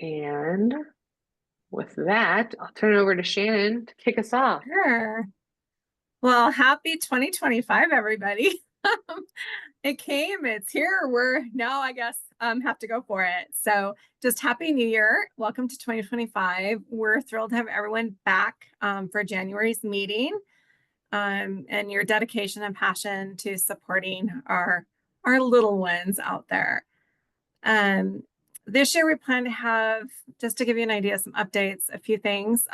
And with that, I'll turn it over to Shannon to kick us off. Sure. Well, happy 2025, everybody. It came, it's here. We're now, I guess, have to go for it. So just happy New Year. Welcome to 2025. We're thrilled to have everyone back for January's meeting, and your dedication and passion to supporting our little ones out there. This year we plan to have, just to give you an idea, some updates, a few things.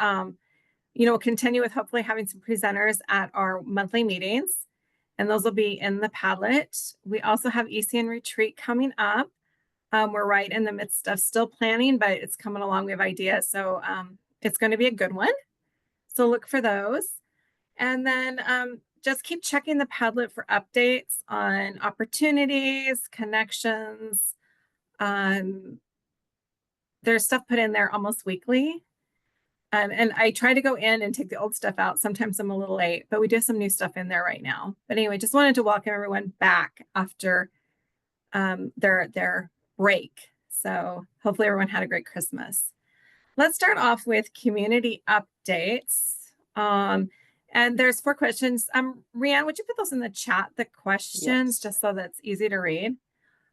We'll continue with hopefully having some presenters at our monthly meetings, and those will be in the Padlet. We also have ECN retreat coming up. We're right in the midst of still planning, but it's coming along. We have ideas, so it's going to be a good one. So look for those. And then just keep checking the Padlet for updates on opportunities, connections. There's stuff put in there almost weekly. And I try to go in and take the old stuff out. Sometimes I'm a little late, but we do have some new stuff in there right now. But anyway, just wanted to welcome everyone back after their break. So hopefully everyone had a great Christmas. Let's start off with community updates. And there's 4 questions. Rianne, would you put those in the chat, the questions, just so that's easy to read?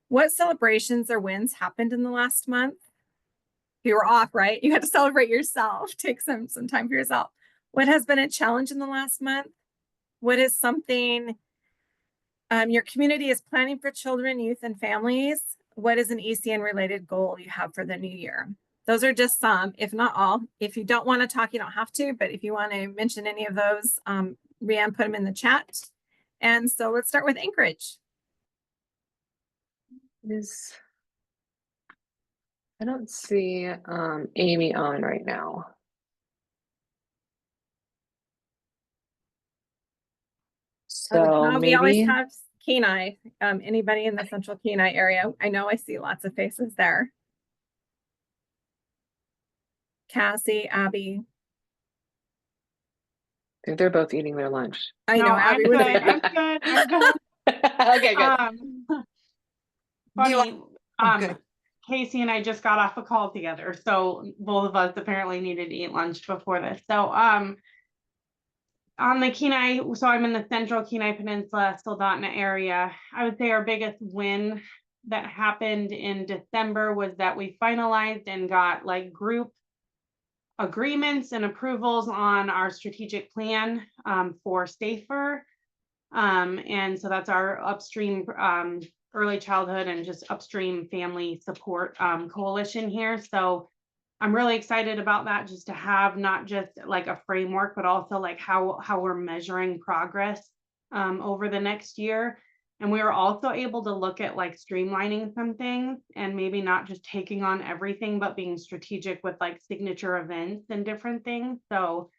What celebrations or wins happened in the last month? You were off, right? You had to celebrate yourself. Take some time for yourself. What has been a challenge in the last month? What is something your community is planning for children, youth, and families? What is an ECN related goal you have for the new year? Those are just some, if not all. If you don't want to talk, you don't have to, but if you want to mention any of those, Rianne put them in the chat. And so let's start with Anchorage. I don't see Amy on right now. So we always have Kenai. Anybody in the central Kenai area? I know I see lots of faces there. Cassie, Abby. They're both eating their lunch. I know. Abby, I'm good. Okay, good. Funny. Casey and I just got off a call together, so both of us apparently needed to eat lunch before this. So on the Kenai, so I'm in the central Kenai Peninsula, Soldotna area. I would say our biggest win that happened in December was that we finalized and got like group agreements and approvals on our strategic plan for SAFER. And so that's our upstream early childhood and just upstream family support coalition here. So I'm really excited about that, just to have not just like a framework, but also like how we're measuring progress over the next year. And we were also able to look at like streamlining some things and maybe not just taking on everything, but being strategic with like signature events and different things. So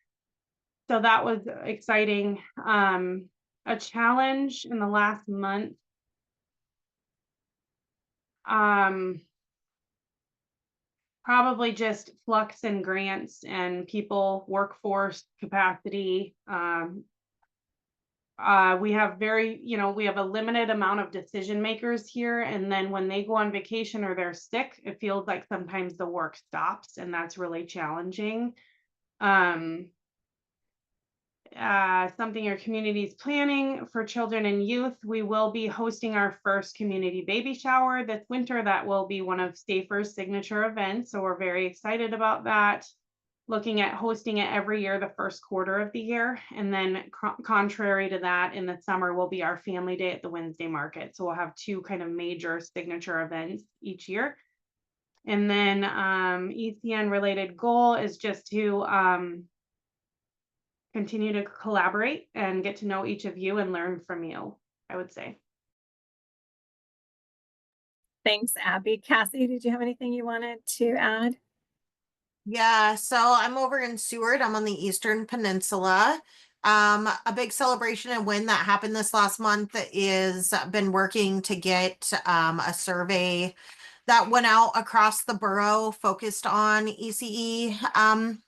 that was exciting. A challenge in the last month. Probably just flux in grants and people, workforce capacity. We have we have a limited amount of decision makers here. And then when they go on vacation or they're sick, it feels like sometimes the work stops, and that's really challenging. Something your community is planning for children and youth. We will be hosting our first community baby shower this winter. That will be one of SAFER's signature events. So we're very excited about that. Looking at hosting it every year, the first quarter of the year. And then contrary to that, in the summer will be our family day at the Wednesday market. So we'll have 2 kind of major signature events each year. And then ECN related goal is just to continue to collaborate and get to know each of you and learn from you, I would say. Thanks, Abby. Cassie, did you have anything you wanted to add? Yeah, so I'm over in Seward. I'm on the Eastern Peninsula. A big celebration and win that happened this last month is been working to get a survey that went out across the borough focused on ECE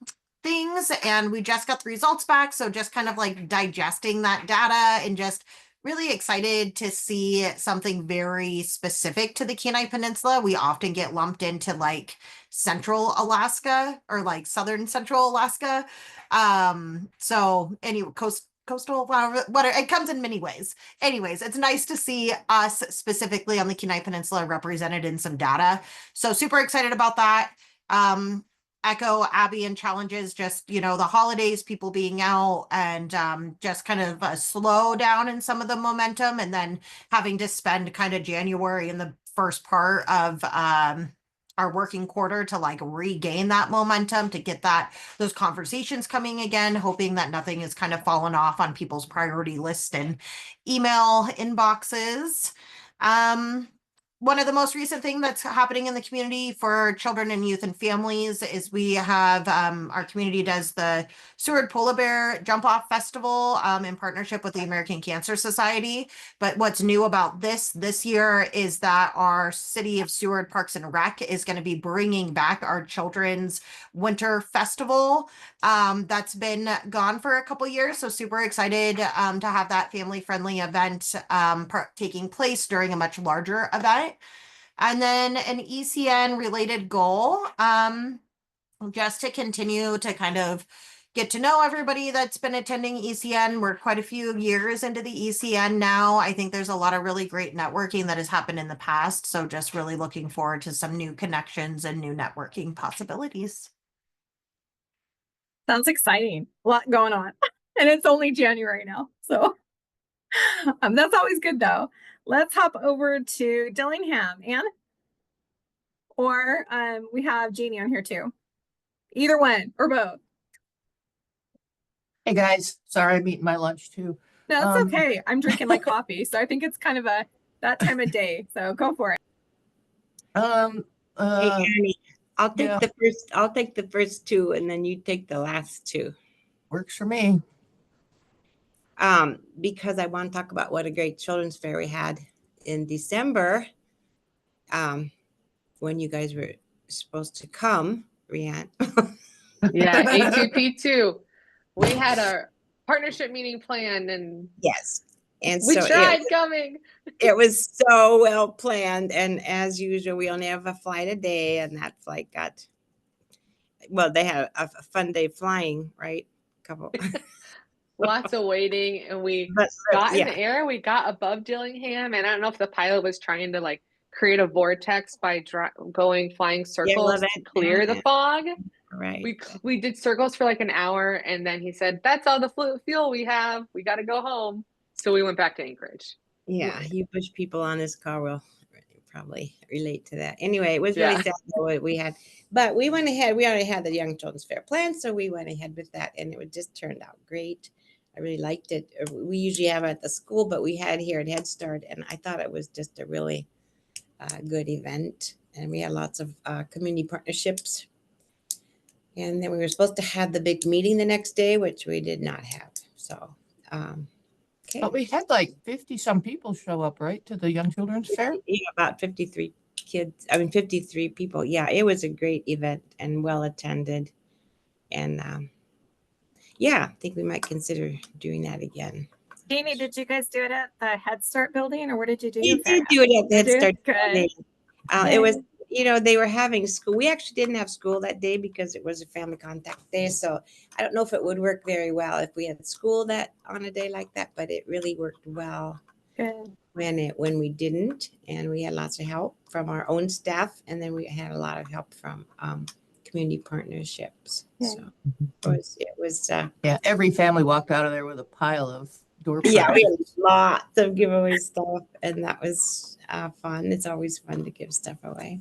things, and we just got the results back. So just kind of like digesting that data and just really excited to see something very specific to the Kenai Peninsula. We often get lumped into like Central Alaska or like Southern Central Alaska. So anyway, coastal, whatever, it comes in many ways. Anyways, it's nice to see us specifically on the Kenai Peninsula represented in some data. So super excited about that. Echo Abby and challenges, just, you know, the holidays, people being out, and just kind of a slow down in some of the momentum, and then having to spend kind of January in the first part of our working quarter to like regain that momentum, to get those conversations coming again, hoping that nothing has kind of fallen off on people's priority list and email inboxes. One of the most recent things that's happening in the community for children and youth and families is we have our community does the Seward Polar Bear Jump Off Festival in partnership with the American Cancer Society. But what's new about this year is that our City of Seward Parks and Rec is going to be bringing back our children's winter festival that's been gone for a couple years. So super excited to have that family friendly event taking place during a much larger event. And then an ECN related goal, just to continue to kind of get to know everybody that's been attending ECN. We're quite a few years into the ECN now. I think there's a lot of really great networking that has happened in the past. So just really looking forward to some new connections and new networking possibilities. Sounds exciting. A lot going on. And it's only January now. So that's always good though. Let's hop over to Dillingham. Anne? Or we have Jeannie on here too. Either one or both. Hey guys, sorry I'm eating my lunch too. No, it's okay. I'm drinking my coffee, so I think it's kind of that time of day. So go for it. Hey, Annie, I'll take yeah. I'll take the first two and then you take the last two. Works for me. Because I want to talk about what a great children's fair we had in December. When you guys were supposed to come, Rianne. Yeah, A2P2. We had our partnership meeting planned and Yes. And we so tried coming. it was so well planned. And as usual, we only have a flight a day, and that flight they had a fun day flying, right? Couple. Lots of waiting, and we got in the air. We got above Dillingham, and I don't know if the pilot was trying to like create a vortex by flying circles to clear the fog. Right. We did circles for like an hour, and then he said, "That's all the fuel we have. We got to go home." So we went back to Anchorage. Yeah, you Bush people on this car will probably relate to that. Anyway, it was really sad what we had, but we went ahead. We already had the Young Children's Fair plan, so we went ahead with that, and it just turned out great. I really liked it. We usually have it at the school, but we had here at Head Start, and I thought it was just a really good event. And we had lots of community partnerships. And then we were supposed to have the big meeting the next day, which we did not have. So, okay. But we had like 50 some people show up, right, to the Young Children's Fair? Yeah, about 53 kids. 53 people. Yeah, it was a great event and well attended. And I think we might consider doing that again. Jeannie, did you guys do it at the Head Start building, or where did you do We your fair did do it at the Head Start building? It was, they were having school. We actually didn't have school that day because it was a family contact day. So I don't know if it would work very well if we had school that on a day like that, but it really worked well when we didn't. And we had lots of help from our own staff. And then we had a lot of help from community partnerships. So it was every family walked out of there with a pile of door prizes. Yeah, we had lots of giveaway stuff, and that was fun. It's always fun to give stuff away.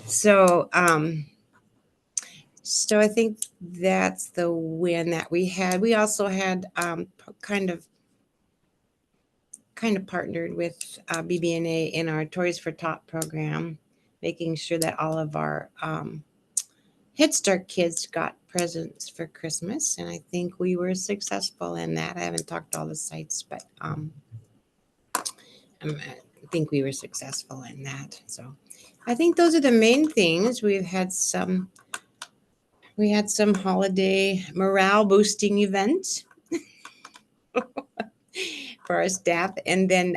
So I think that's the win that we had. We also had kind of partnered with BBNA in our Toys for Tot program, making sure that all of our Head Start kids got presents for Christmas, and I think we were successful in that. I haven't talked to all the sites, but I think we were successful in that. So I think those are the main things. We had some holiday morale boosting events. for our staff. And then,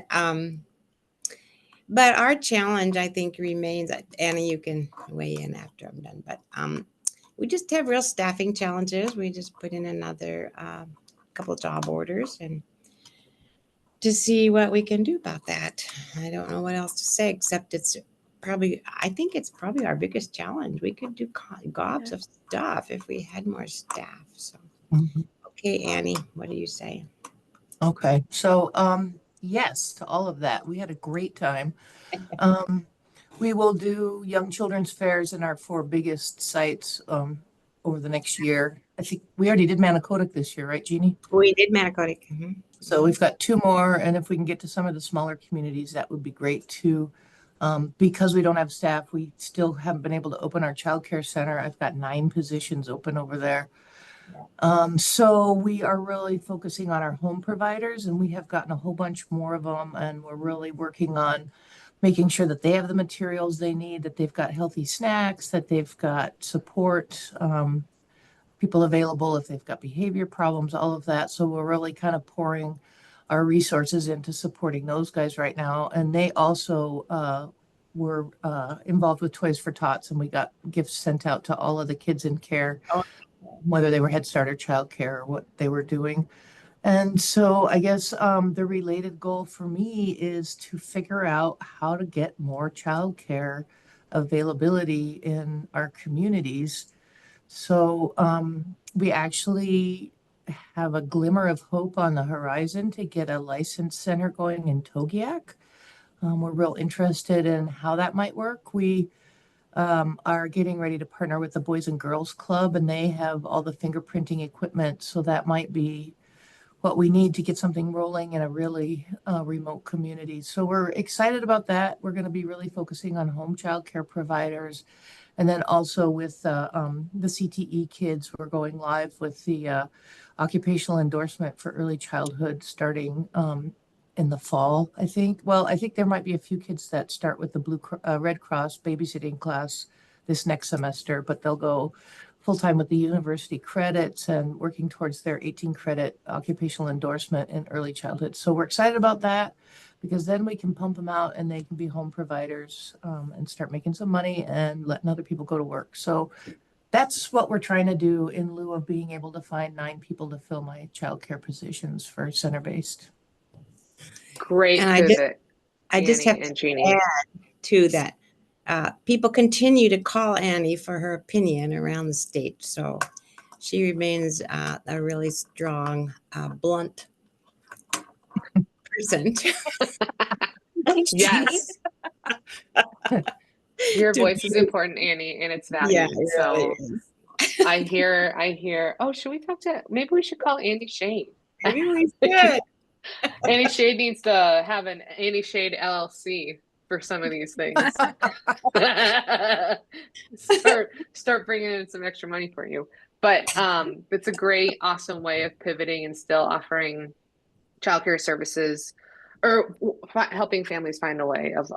but our challenge, I think, remains, Anna, you can weigh in after I'm done, but we just have real staffing challenges. We just put in another couple job orders and to see what we can do about that. I don't know what else to say, except I think it's probably our biggest challenge. We could do gobs of stuff if we had more staff. So, okay, Annie, what do you say? Okay, so yes to all of that. We had a great time. We will do young children's fairs in our 4 biggest sites over the next year. I think we already did Manicodic this year, right, Jeannie? We did Manicodic. So we've got 2 more, and if we can get to some of the smaller communities, that would be great too. Because we don't have staff, we still haven't been able to open our childcare center. I've got 9 positions open over there. So we are really focusing on our home providers, and we have gotten a whole bunch more of them, and we're really working on making sure that they have the materials they need, that they've got healthy snacks, that they've got support, people available if they've got behavior problems, all of that. So we're really kind of pouring our resources into supporting those guys right now. And they also were involved with Toys for Tots, and we got gifts sent out to all of the kids in care, whether they were Head Start or child care or what they were doing. And so I guess the related goal for me is to figure out how to get more childcare availability in our communities. So we actually have a glimmer of hope on the horizon to get a licensed center going in Togiak. We're real interested in how that might work. We are getting ready to partner with the Boys and Girls Club, and they have all the fingerprinting equipment. So that might be what we need to get something rolling in a really remote community. So we're excited about that. We're going to be really focusing on home child care providers. And then also with the CTE kids, we're going live with the occupational endorsement for early childhood starting in the fall, I think. Well, I think there might be a few kids that start with the Red Cross babysitting class this next semester, but they'll go full-time with the university credits and working towards their 18 credit occupational endorsement in early childhood. So we're excited about that because then we can pump them out and they can be home providers and start making some money and letting other people go to work. So that's what we're trying to do in lieu of being able to find 9 people to fill my childcare positions for center-based. Great and visit. I just have to add to that. People continue to call Annie for her opinion around the state. So she remains a really strong, blunt person. Yes. Your voice is important, Annie, and it's valued. Yeah, it really is. I hear, oh, should we talk to, maybe we should call Andy Shade. Maybe we should. Andy Shade needs to have an Andy Shade LLC for some of these things. start bringing in some extra money for you. But it's a great, awesome way of pivoting and still offering childcare services or helping families find a way of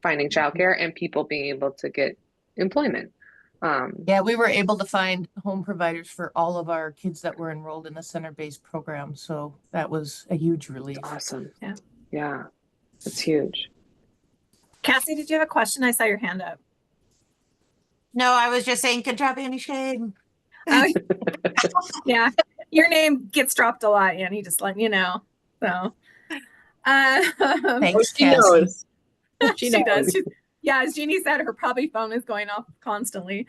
finding childcare and people being able to get employment. Yeah, we were able to find home providers for all of our kids that were enrolled in the center-based program. So that was a huge relief. Awesome. Yeah. Yeah, it's huge. Cassie, did you have a question? I saw your hand up. No, I was just saying, good job, Annie Shade. Yeah, your name gets dropped a lot, Annie, just letting you know. So, Thanks, she Cassie. knows. She does. Yeah, as Jeannie said, her probably phone is going off constantly.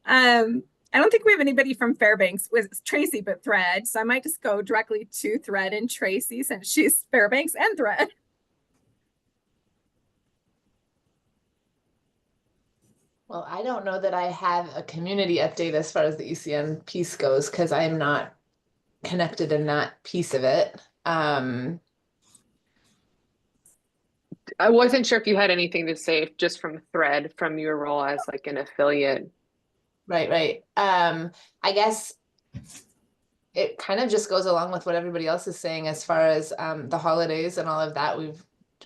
I don't think we have anybody from Fairbanks with Tracy but Thread, so I might just go directly to Thread and Tracy since she's Fairbanks and Thread. Well, I don't know that I have a community update as far as the ECN piece goes because I am not connected in that piece of it. I wasn't sure if you had anything to say just from Thread, from your role as like an affiliate. Right. I guess it kind of just goes along with what everybody else is saying as far as the holidays and all of that. We've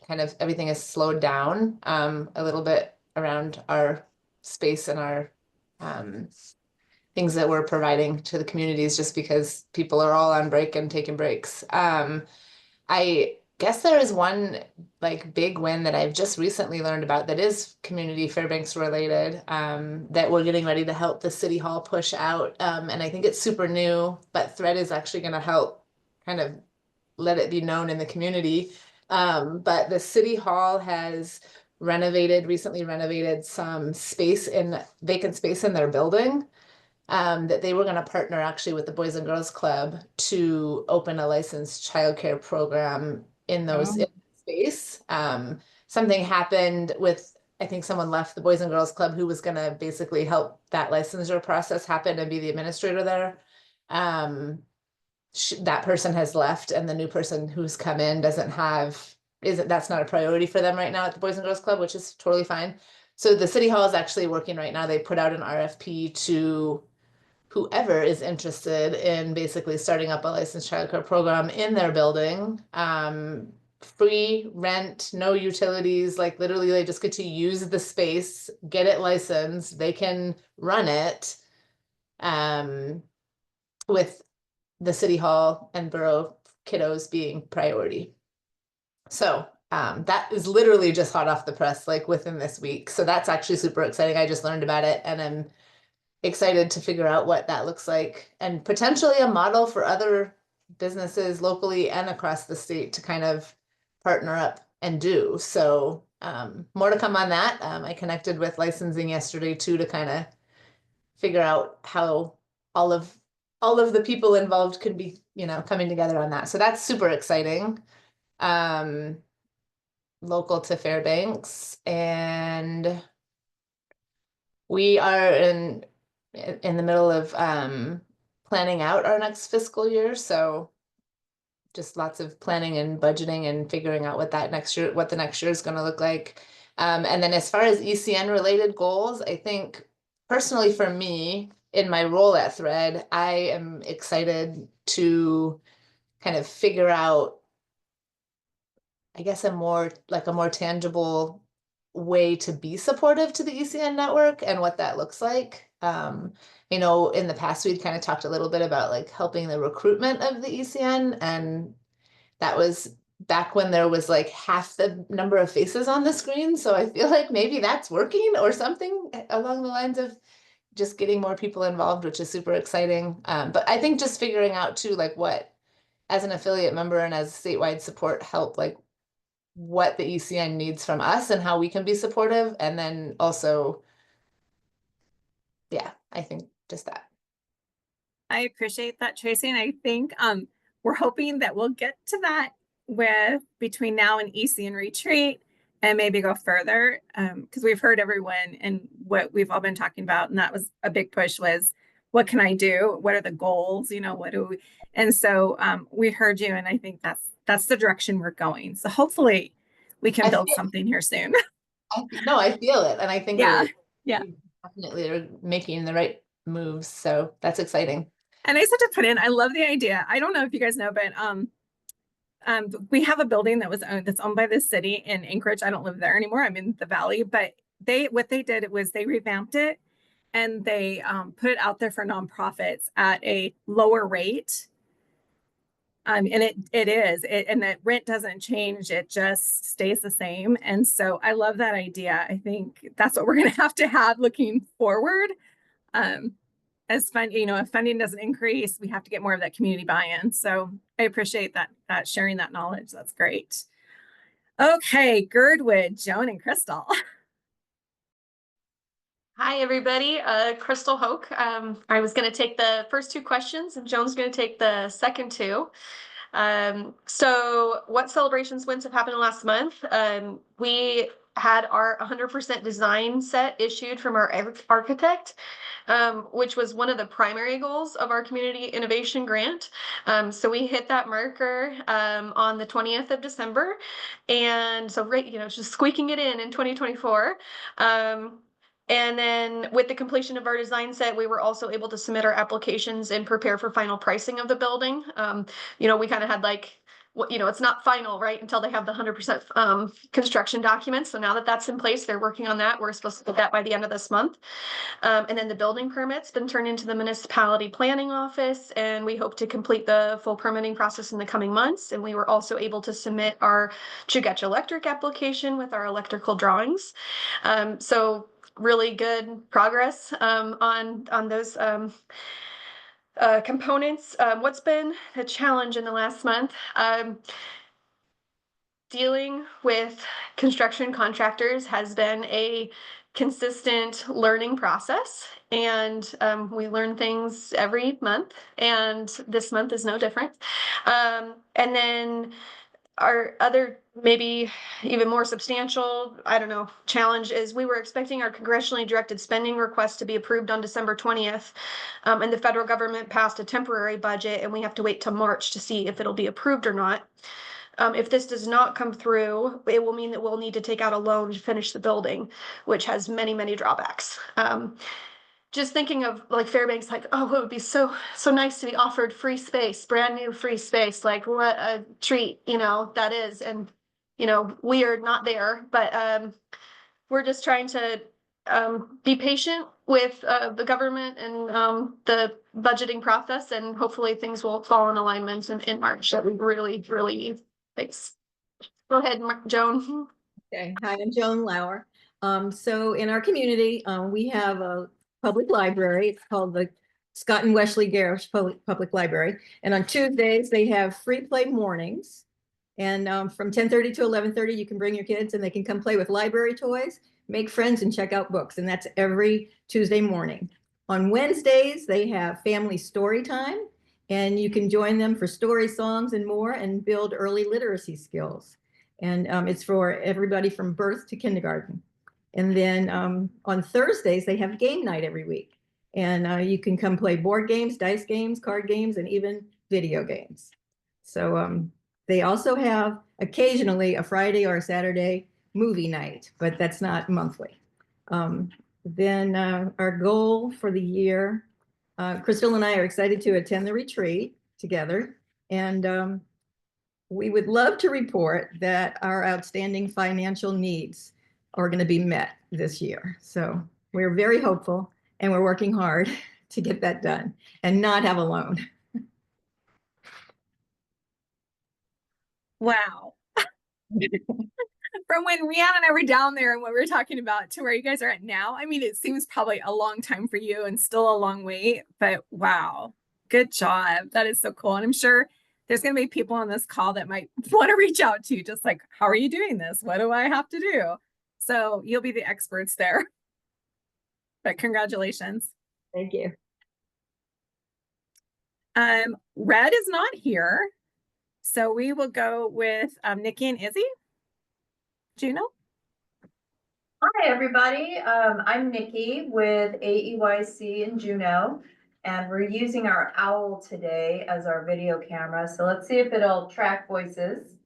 kind of, everything has slowed down a little bit around our space and our things that we're providing to the communities just because people are all on break and taking breaks. I guess there is one like big win that I've just recently learned about that is community Fairbanks related, that we're getting ready to help the city hall push out. And I think it's super new, but Thread is actually going to help kind of let it be known in the community. But the city hall has recently renovated some vacant space in their building. That they were going to partner actually with the Boys and Girls Club to open a licensed childcare program in those in space. Something happened with, I think someone left the Boys and Girls Club who was going to basically help that licensure process happen and be the administrator there. That person has left, and the new person who's come in that's not a priority for them right now at the Boys and Girls Club, which is totally fine. So the city hall is actually working right now. They put out an RFP to whoever is interested in basically starting up a licensed childcare program in their building. Free rent, no utilities, like literally they just get to use the space, get it licensed, they can run it with the city hall and borough kiddos being priority. So that is literally just hot off the press, like within this week. So that's actually super exciting. I just learned about it, and I'm excited to figure out what that looks like, and potentially a model for other businesses locally and across the state to kind of partner up and do. So more to come on that. I connected with licensing yesterday too to kind of figure out how all of the people involved could be, coming together on that. So that's super exciting. Local to Fairbanks, and we are in the middle of planning out our next fiscal year. So just lots of planning and budgeting and figuring out what the next year is going to look like. And then as far as ECN related goals, I think personally for me in my role at Thread, I am excited to kind of figure out, I guess, a more tangible way to be supportive to the ECN network and what that looks like. In the past, we'd kind of talked a little bit about like helping the recruitment of the ECN, and that was back when there was like half the number of faces on the screen. So I feel like maybe that's working, or something along the lines of just getting more people involved, which is super exciting. But I think just figuring out too, like what, as an affiliate member and as statewide support help, like what the ECN needs from us and how we can be supportive. And then also, yeah, I think just that. I appreciate that, Tracy. And I think we're hoping that we'll get to that with between now and ECN retreat, and maybe go further, because we've heard everyone and what we've all been talking about. And that was a big push, was what can I do? What are the goals? What do we? And so we heard you, and I think that's the direction we're going. So hopefully we can build something here soon. I feel it. And I think we definitely are making the right moves. So that's exciting. And I just have to put in, I love the idea. I don't know if you guys know, but we have a building that's owned by the city in Anchorage. I don't live there anymore. I'm in the Valley, but what they did was they revamped it, and they put it out there for nonprofits at a lower rate. And and the rent doesn't change. It just stays the same. And so I love that idea. I think that's what we're going to have looking forward. As if funding doesn't increase, we have to get more of that community buy-in. So I appreciate that sharing that knowledge. That's great. Okay, Girdwood, Joan, and Crystal. Hi, everybody. Crystal Hoke. I was going to take the first two questions, and Joan's going to take the second two. So what celebrations wins have happened last month? We had our 100% design set issued from our architect, which was one of the primary goals of our community innovation grant. So we hit that marker on the 20th of December. And so just squeaking it in 2024. And then with the completion of our design set, we were also able to submit our applications and prepare for final pricing of the building. We kind of had it's not final, right, until they have the 100% construction documents. So now that that's in place, they're working on that. We're supposed to get that by the end of this month. And then the building permit's been turned into the municipality planning office, and we hope to complete the full permitting process in the coming months. And we were also able to submit our Chugach Electric application with our electrical drawings. So really good progress on those components. What's been a challenge in the last month? Dealing with construction contractors has been a consistent learning process, and we learn things every month, and this month is no different. And then our other, maybe even more substantial, I don't know, challenge is we were expecting our congressionally directed spending request to be approved on December 20th. And the federal government passed a temporary budget, and we have to wait till March to see if it'll be approved or not. If this does not come through, it will mean that we'll need to take out a loan to finish the building, which has many, many drawbacks. Just thinking of like Fairbanks, like, oh, it would be so nice to be offered free space, brand new free space. Like, what a treat, that is. And, we are not there, but we're just trying to be patient with the government and the budgeting process, and hopefully things will fall in alignment in March that we really, really need. Thanks. Go ahead, Joan. Okay. Hi, I'm Joan Lauer. So in our community, we have a public library. It's called the Scott and Wesley Garish Public Library. And on Tuesdays, they have free play mornings. And from 10:30 to 11:30, you can bring your kids and they can come play with library toys, make friends, and check out books. And that's every Tuesday morning. On Wednesdays, they have family story time. And you can join them for story songs and more and build early literacy skills. And it's for everybody from birth to kindergarten. And then on Thursdays, they have game night every week. And you can come play board games, dice games, card games, and even video games. So they also have occasionally a Friday or a Saturday movie night, but that's not monthly. Then our goal for the year, Crystal and I are excited to attend the retreat together. And we would love to report that our outstanding financial needs are going to be met this year. So we're very hopeful and we're working hard to get that done and not have a loan. Wow. From when Rihanna and I were down there and what we were talking about to where you guys are at now, I mean, it seems probably a long time for you and still a long wait, but wow, good job. That is so cool. And I'm sure there's going to be people on this call that might want to reach out to you, just like, how are you doing this? What do I have to do? So you'll be the experts there. But congratulations. Thank you. Red is not here. So we will go with Nikki and Izzy. Juno? Hi, everybody. I'm Nikki with AEYC in Juneau, and we're using our OWL today as our video camera. So let's see if it'll track voices.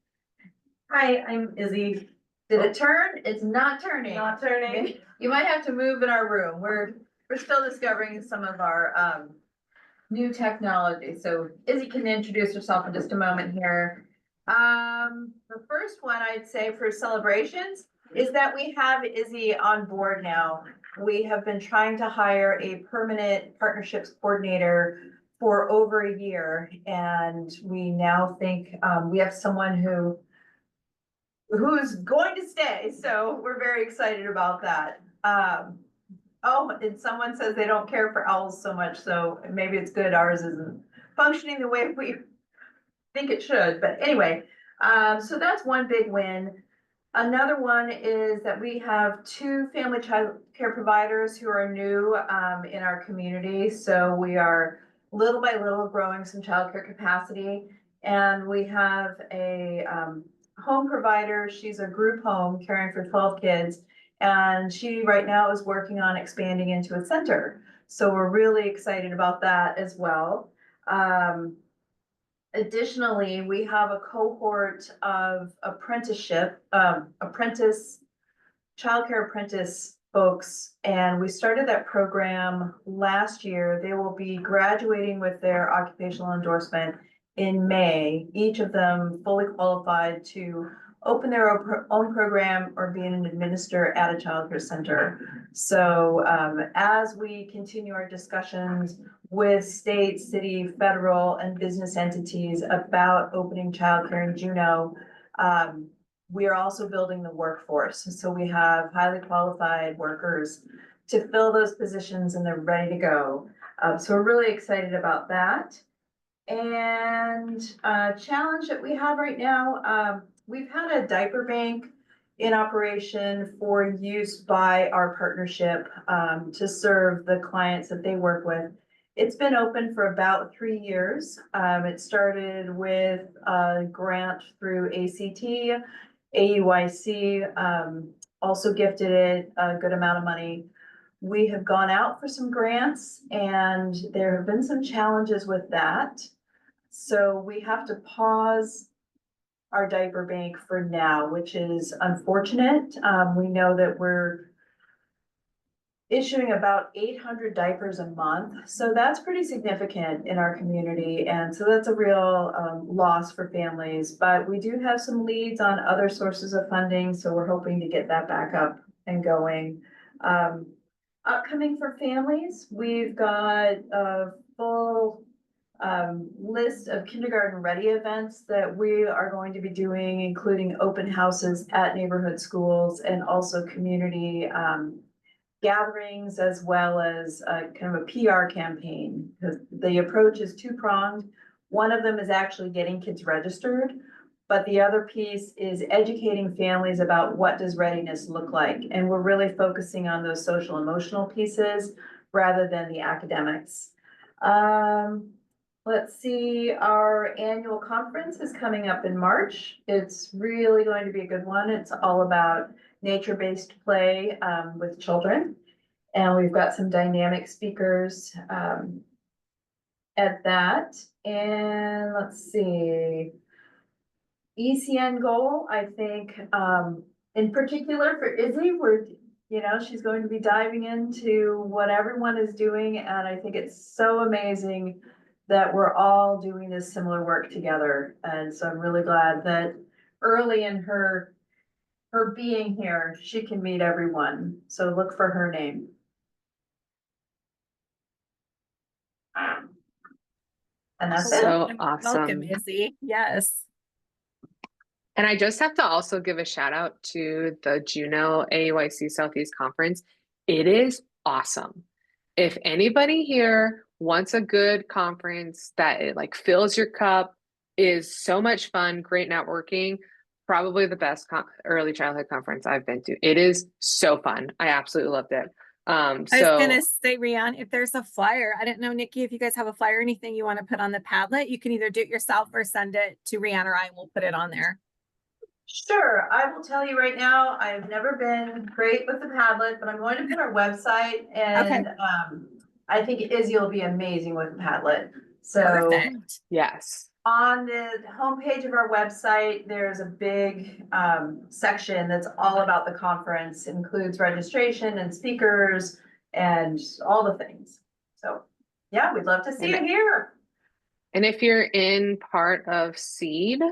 Hi, I'm Izzy. Did it turn? It's not turning. Not turning. You might have to move in our room. We're still discovering some of our new technology. So Izzy can introduce herself in just a moment here. The first one I'd say for celebrations is that we have Izzy on board now. We have been trying to hire a permanent partnerships coordinator for over a year, and we now think we have someone who's going to stay. So we're very excited about that. Oh, and someone says they don't care for owls so much, so maybe it's good ours isn't functioning the way we think it should. But anyway, so that's one big win. Another one is that we have 2 family child care providers who are new in our community. So we are little by little growing some child care capacity. And we have a home provider. She's a group home caring for 12 kids. And she right now is working on expanding into a center. So we're really excited about that as well. Additionally, we have a cohort of childcare apprentice folks, and we started that program last year. They will be graduating with their occupational endorsement in May, each of them fully qualified to open their own program or be an administrator at a childcare center. So as we continue our discussions with state, city, federal, and business entities about opening childcare in Juneau, we are also building the workforce. So we have highly qualified workers to fill those positions and they're ready to go. So we're really excited about that. And a challenge that we have right now, we've had a diaper bank in operation for use by our partnership to serve the clients that they work with. It's been open for about 3 years. It started with a grant through ACT, AUIC also gifted it a good amount of money. We have gone out for some grants and there have been some challenges with that. So we have to pause our diaper bank for now, which is unfortunate. We know that we're issuing about 800 diapers a month. So that's pretty significant in our community. And so that's a real loss for families, but we do have some leads on other sources of funding. So we're hoping to get that back up and going. Upcoming for families, we've got a full list of kindergarten ready events that we are going to be doing, including open houses at neighborhood schools and also community gatherings, as well as kind of a PR campaign. Because the approach is two-pronged. One of them is actually getting kids registered, but the other piece is educating families about what does readiness look like. And we're really focusing on those social emotional pieces rather than the academics. Let's see, our annual conference is coming up in March. It's really going to be a good one. It's all about nature-based play with children. And we've got some dynamic speakers at that. And let's see, ECN goal, I think, in particular for Izzy, she's going to be diving into what everyone is doing. And I think it's so amazing that we're all doing this similar work together. And so I'm really glad that early in her being here, she can meet everyone. So look for her name. And that's so it. awesome. Welcome, Izzy. Yes. And I just have to also give a shout out to the Juneau AUIC Southeast Conference. It is awesome. If anybody here wants a good conference that it like fills your cup, is so much fun, great networking, probably the best early childhood conference I've been to. It is so fun. I absolutely loved it. I was gonna say, Rian, if there's a flyer, I don't know, Nikki, if you guys have a flyer or anything you want to put on the Padlet, you can either do it yourself or send it to Rian or I, and we'll put it on there. Sure, I will tell you right now, I've never been great with the Padlet, but I'm going to put our website and I think Izzy will be amazing with the Padlet. So perfect. Yes. On the homepage of our website, there's a big section that's all about the conference, it includes registration and speakers and all the things. So yeah, we'd love to see you here. And if you're in part of SEED,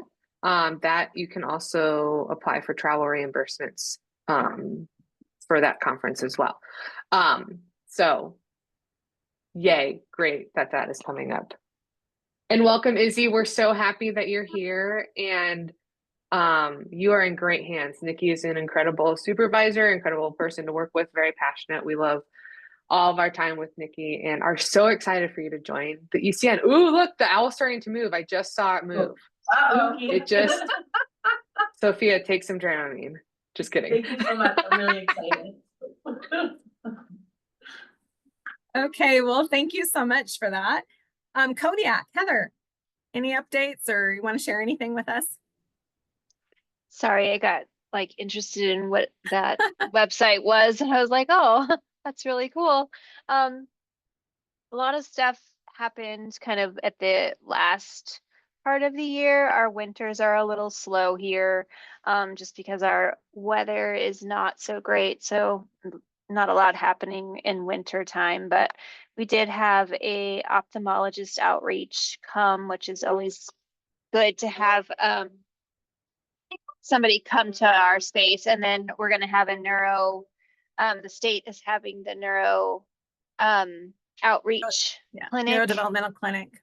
that you can also apply for travel reimbursements for that conference as well. So yay, great that is coming up. And welcome, Izzy. We're so happy that you're here, and you are in great hands. Nikki is an incredible supervisor, incredible person to work with, very passionate. We love all of our time with Nikki and are so excited for you to join the ECN. Ooh, look, the owl's starting to move. I just saw it move. Uh-oh. It just, Sophia, take some Dramamine. Just kidding. Thank you so much. I'm really excited. Okay, well, thank you so much for that. Kodiak, Heather, any updates or you want to share anything with us? Sorry, I got like interested in what that website was, and I was like, oh, that's really cool. A lot of stuff happened kind of at the last part of the year. Our winters are a little slow here, just because our weather is not so great. So not a lot happening in winter time, but we did have a ophthalmologist outreach come, which is always good to have somebody come to our space. And then we're going to have a neuro, the state is having the neuro outreach clinic, neurodevelopmental clinic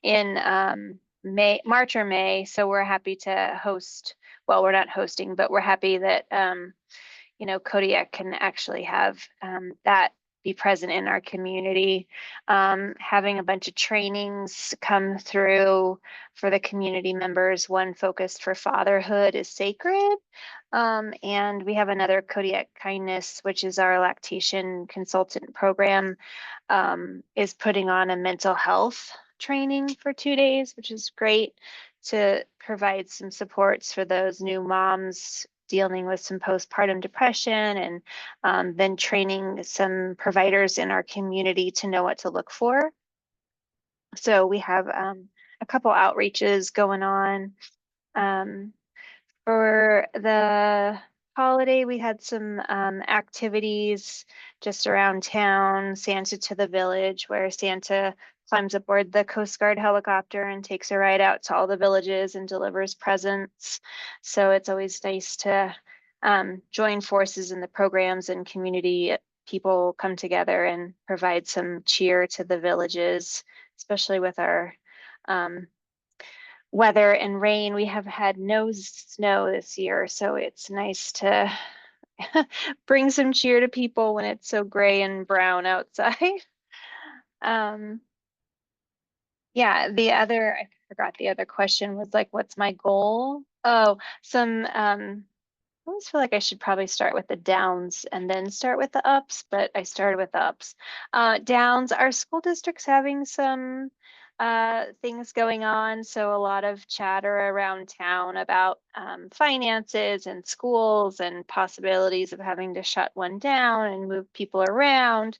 in March or May. So we're happy to host, well, we're not hosting, but we're happy that you know, Kodiak can actually have that be present in our community. Having a bunch of trainings come through for the community members. One focused for fatherhood is sacred. And we have another Kodiak Kindness, which is our lactation consultant program, is putting on a mental health training for 2 days, which is great to provide some supports for those new moms dealing with some postpartum depression, and then training some providers in our community to know what to look for. So we have a couple outreaches going on. For the holiday, we had some activities just around town. Santa to the Village, where Santa climbs aboard the Coast Guard helicopter and takes a ride out to all the villages and delivers presents. So it's always nice to join forces in the programs, and community people come together and provide some cheer to the villages, especially with our weather and rain. We have had no snow this year, so it's nice to bring some cheer to people when it's so gray and brown outside. Yeah, I forgot the other question was like, what's my goal? Oh, I always feel like I should probably start with the downs and then start with the ups, but I started with the ups. Downs, our school district's having some things going on. So a lot of chatter around town about finances and schools and possibilities of having to shut one down and move people around.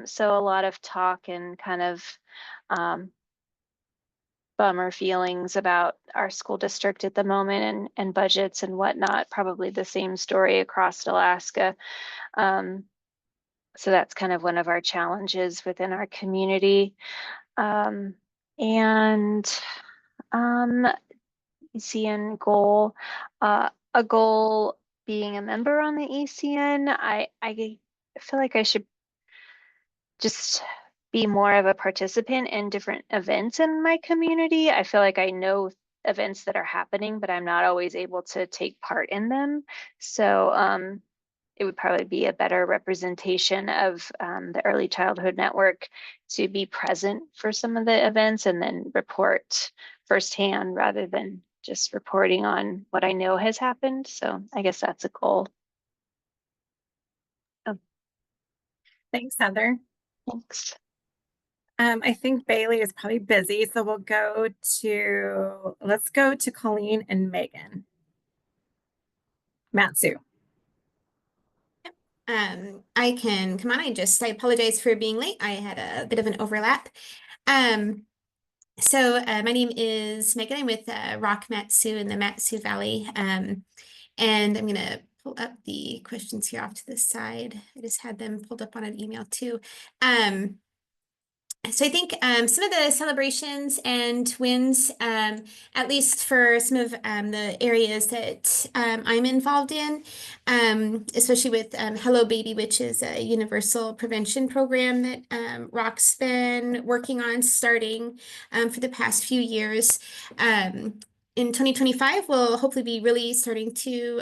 So a lot of talk and kind of bummer feelings about our school district at the moment, and budgets and whatnot. Probably the same story across Alaska. So that's kind of one of our challenges within our community. And ECN goal, a goal being a member on the ECN. I feel like I should just be more of a participant in different events in my community. I feel like I know events that are happening, but I'm not always able to take part in them. So it would probably be a better representation of the Early Childhood Network to be present for some of the events and then report firsthand rather than just reporting on what I know has happened. So I guess that's a goal. Oh. Thanks, Heather. Thanks. I think Bailey is probably busy, so let's go to Colleen and Megan. Matsu. I can come on. I apologize for being late. I had a bit of an overlap. So my name is Megan. I'm with Rock Matsu in the Matsu Valley. And I'm going to pull up the questions here off to the side. I just had them pulled up on an email too. So I think some of the celebrations and wins, at least for some of the areas that I'm involved in, especially with Hello Baby, which is a universal prevention program that Rock's been working on starting for the past few years. In 2025, we'll hopefully be really starting to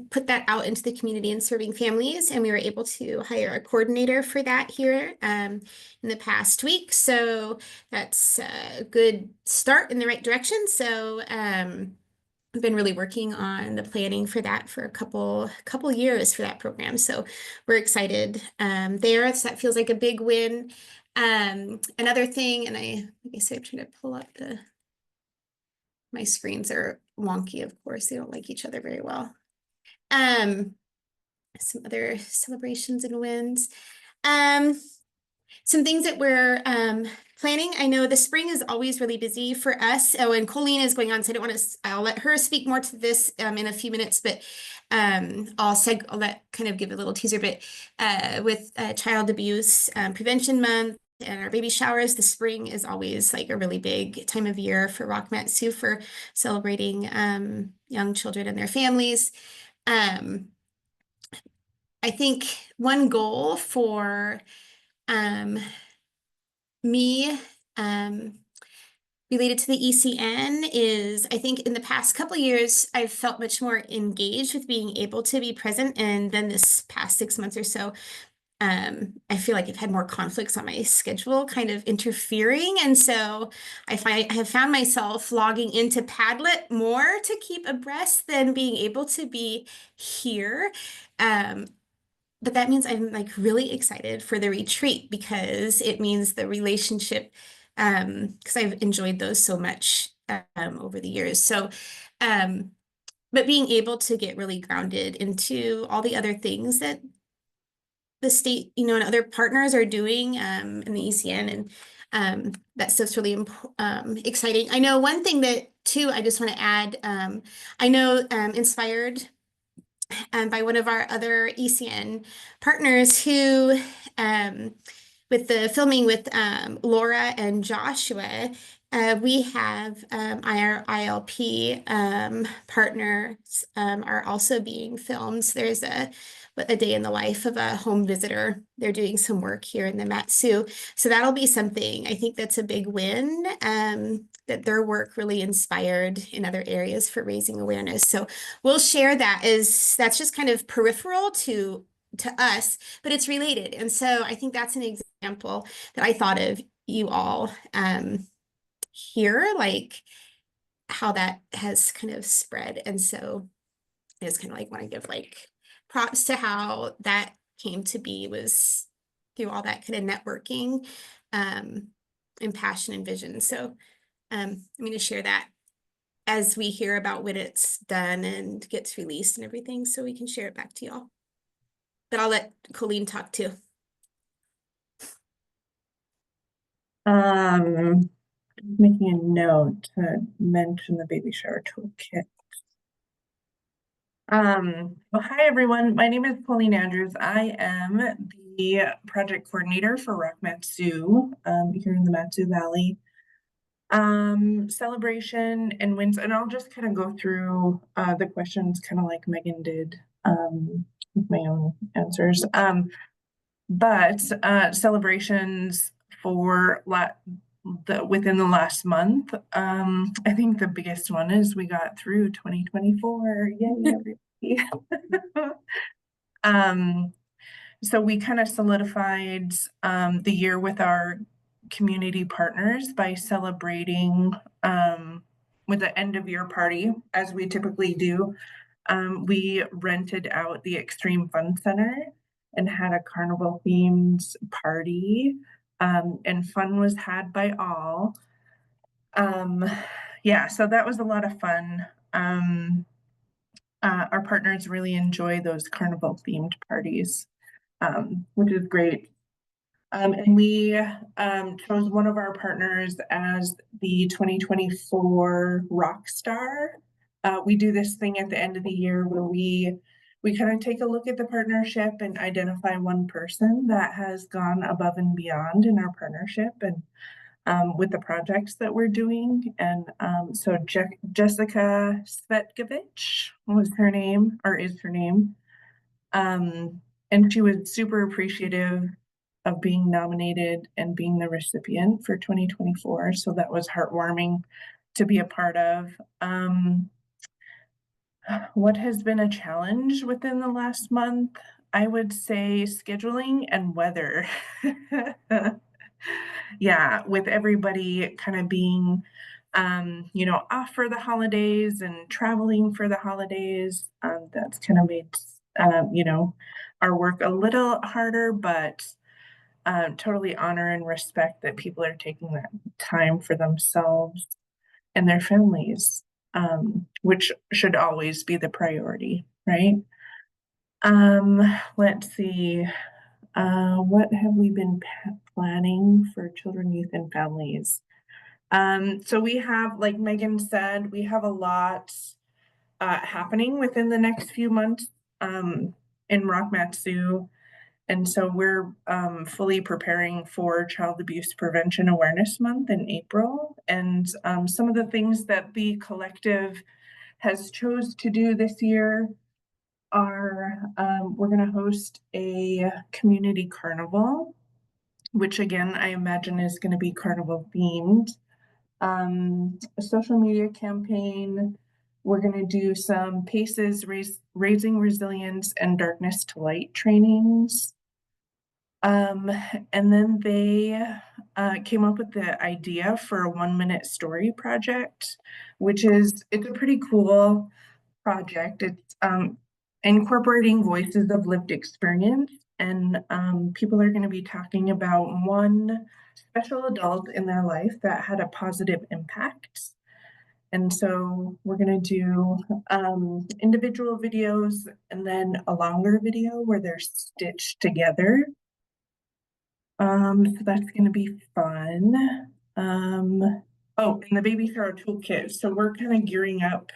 put that out into the community and serving families. And we were able to hire a coordinator for that here in the past week. So that's a good start in the right direction. So I've been really working on the planning for that for a couple years for that program. So we're excited there. So that feels like a big win. Another thing, and like I said, I'm trying to pull up my screens are wonky, of course. They don't like each other very well. Some other celebrations and wins. Some things that we're planning. I know the spring is always really busy for us. Oh, and Colleen is going on, so I don't want to, I'll let her speak more to this in a few minutes, but I'll let kind of give a little teaser, but with Child Abuse Prevention Month and our baby showers, the spring is always like a really big time of year for Rock Mat-Su for celebrating young children and their families. I think one goal for me related to the ECN is, I think in the past couple of years, I've felt much more engaged with being able to be present. And then this past 6 months or so, I feel like I've had more conflicts on my schedule kind of interfering. And so I have found myself logging into Padlet more to keep abreast than being able to be here. But that means I'm like really excited for the retreat because it means the relationship, because I've enjoyed those so much over the years. So, but being able to get really grounded into all the other things that the state, you know, and other partners are doing in the ECN, and that stuff's really exciting. I know one thing that too, I just want to add, I know inspired by one of our other ECN partners who, with the filming with Laura and Joshua, we have our ILP partners are also being filmed. So there's a day in the life of a home visitor. They're doing some work here in the Mat-Su. So that'll be something, I think that's a big win, that their work really inspired in other areas for raising awareness. So we'll share that that's just kind of peripheral to us, but it's related. And so I think that's an example that I thought of you all here, like how that has kind of spread. And so I just kind of like want to give like props to how that came to be, was through all that kind of networking and passion and vision. So I'm going to share that as we hear about when it's done and gets released and everything, so we can share it back to y'all. But I'll let Colleen talk too. Making a note to mention the baby shower toolkit. Well, hi everyone. My name is Colleen Andrews. I am the project coordinator for Rock Mat-Su here in the Mat-Su Valley. Celebration and wins, and I'll just kind of go through the questions kind of like Megan did with my own answers. But celebrations for within the last month, I think the biggest one is we got through 2024. Yay, everybody. So we kind of solidified the year with our community partners by celebrating with the end of year party, as we typically do. We rented out the Extreme Fun Center and had a carnival themed party, and fun was had by all. Yeah, so that was a lot of fun. Our partners really enjoy those carnival themed parties, which is great. And we chose one of our partners as the 2024 rock star. We do this thing at the end of the year where we kind of take a look at the partnership and identify one person that has gone above and beyond in our partnership and with the projects that we're doing. And so Jessica Svetkovich was her name, or is her name. And she was super appreciative of being nominated and being the recipient for 2024. So that was heartwarming to be a part of. What has been a challenge within the last month? I would say scheduling and weather. Yeah, with everybody kind of being, off for the holidays and traveling for the holidays, that's kind of made, our work a little harder, but totally honor and respect that people are taking that time for themselves and their families, which should always be the priority, right? Let's see. What have we been planning for children, youth, and families? So we have, like Megan said, we have a lot happening within the next few months in Rockmatsu. And so we're fully preparing for Child Abuse Prevention Awareness Month in April. And some of the things that the collective has chose to do this year are we're going to host a community carnival, which again, I imagine is going to be carnival themed. A social media campaign. We're going to do some PACES, raising resilience and darkness to light trainings. And then they came up with the idea for a 1-minute story project, which it's a pretty cool project. It's incorporating voices of lived experience, and people are going to be talking about one special adult in their life that had a positive impact. And so we're going to do individual videos and then a longer video where they're stitched together. So that's going to be fun. Oh, and the baby shower toolkit. So we're kind of gearing up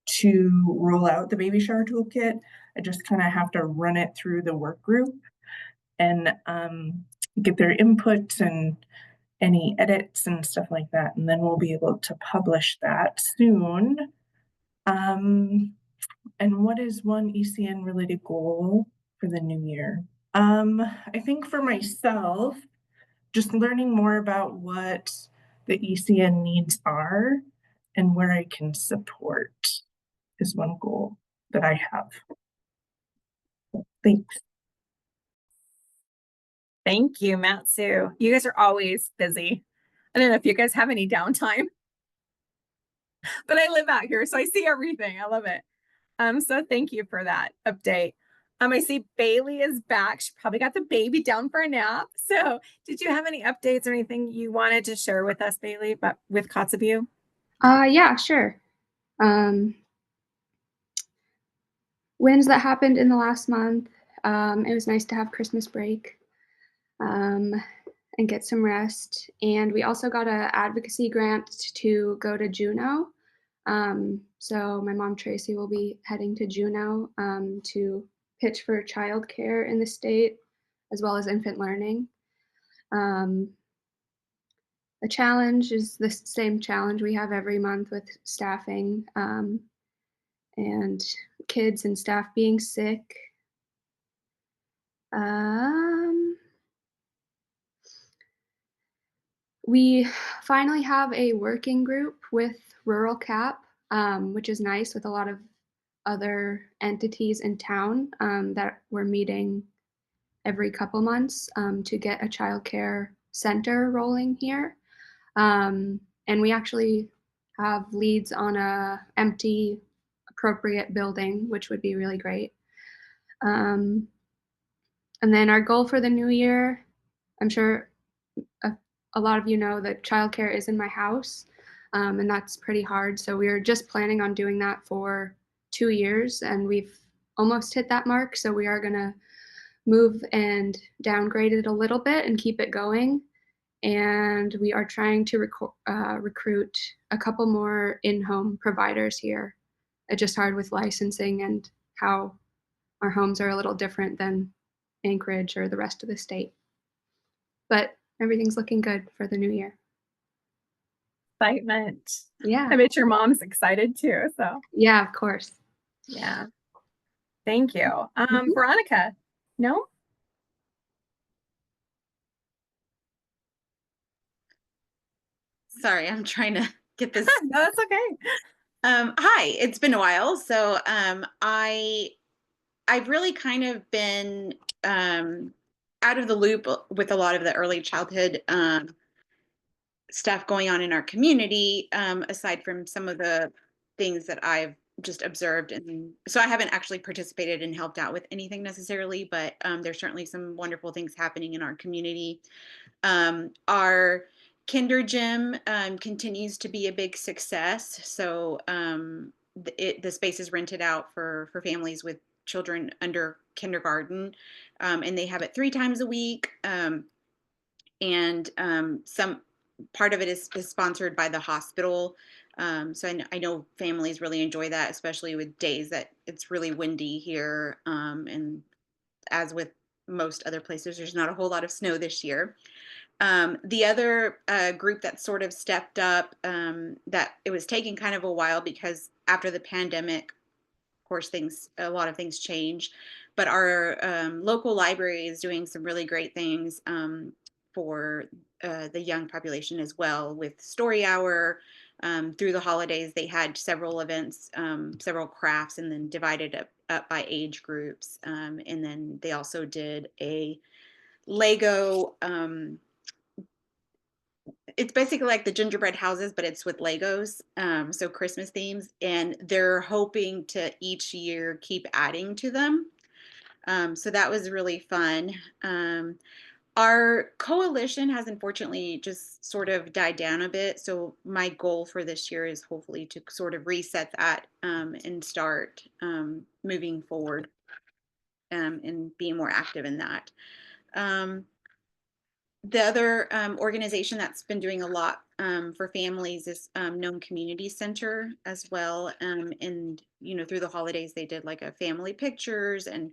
to roll out the baby shower toolkit. I just kind of have to run it through the work group and get their input and any edits and stuff like that. And then we'll be able to publish that soon. And what is one ECN related goal for the new year? I think for myself, just learning more about what the ECN needs are and where I can support is one goal that I have. Thanks. Thank you, Matsu. You guys are always busy. I don't know if you guys have any downtime, but I live out here, so I see everything. I love it. So thank you for that update. I see Bailey is back. She probably got the baby down for a nap. So did you have any updates or anything you wanted to share with us, Bailey, but with Kotzebue? Yeah, sure. Wins that happened in the last month. It was nice to have Christmas break and get some rest. And we also got an advocacy grant to go to Juneau. So my mom, Tracy, will be heading to Juneau to pitch for childcare in the state, as well as infant learning. The challenge is the same challenge we have every month with staffing and kids and staff being sick. We finally have a working group with Rural CAP, which is nice, with a lot of other entities in town that we're meeting every couple months to get a childcare center rolling here. And we actually have leads on a empty appropriate building, which would be really great. And then our goal for the new year, I'm sure a lot of you know that childcare is in my house, and that's pretty hard. So we were just planning on doing that for 2 years, and we've almost hit that mark. So we are going to move and downgrade it a little bit and keep it going. And we are trying to recruit a couple more in-home providers here. It's just hard with licensing and how our homes are a little different than Anchorage or the rest of the state. But everything's looking good for the new year. Excitement. Yeah. I bet your mom's excited too. So yeah, of course. Yeah. Thank you. Veronica, no? Sorry, I'm trying to get this. No, that's okay. Hi, it's been a while. So I've really kind of been out of the loop with a lot of the early childhood stuff going on in our community, aside from some of the things that I've just observed. And so I haven't actually participated and helped out with anything necessarily, but there's certainly some wonderful things happening in our community. Our Kinder Gym continues to be a big success. So the space is rented out for families with children under kindergarten, and they have it 3 times a week. And some part of it is sponsored by the hospital. So I know families really enjoy that, especially with days that it's really windy here. And as with most other places, there's not a whole lot of snow this year. The other group that sort of stepped up, that it was taking kind of a while because after the pandemic, of course, a lot of things change, but our local library is doing some really great things for the young population as well, with Story Hour. Through the holidays, they had several events, several crafts, and then divided up by age groups. And then they also did a Lego, it's basically like the gingerbread houses, but it's with Legos, so Christmas themes, and they're hoping to each year keep adding to them. So that was really fun. Our coalition has unfortunately just sort of died down a bit. So my goal for this year is hopefully to sort of reset that and start moving forward and being more active in that. The other organization that's been doing a lot for families is Known Community Center as well. And, you know, through the holidays, they did like a family pictures and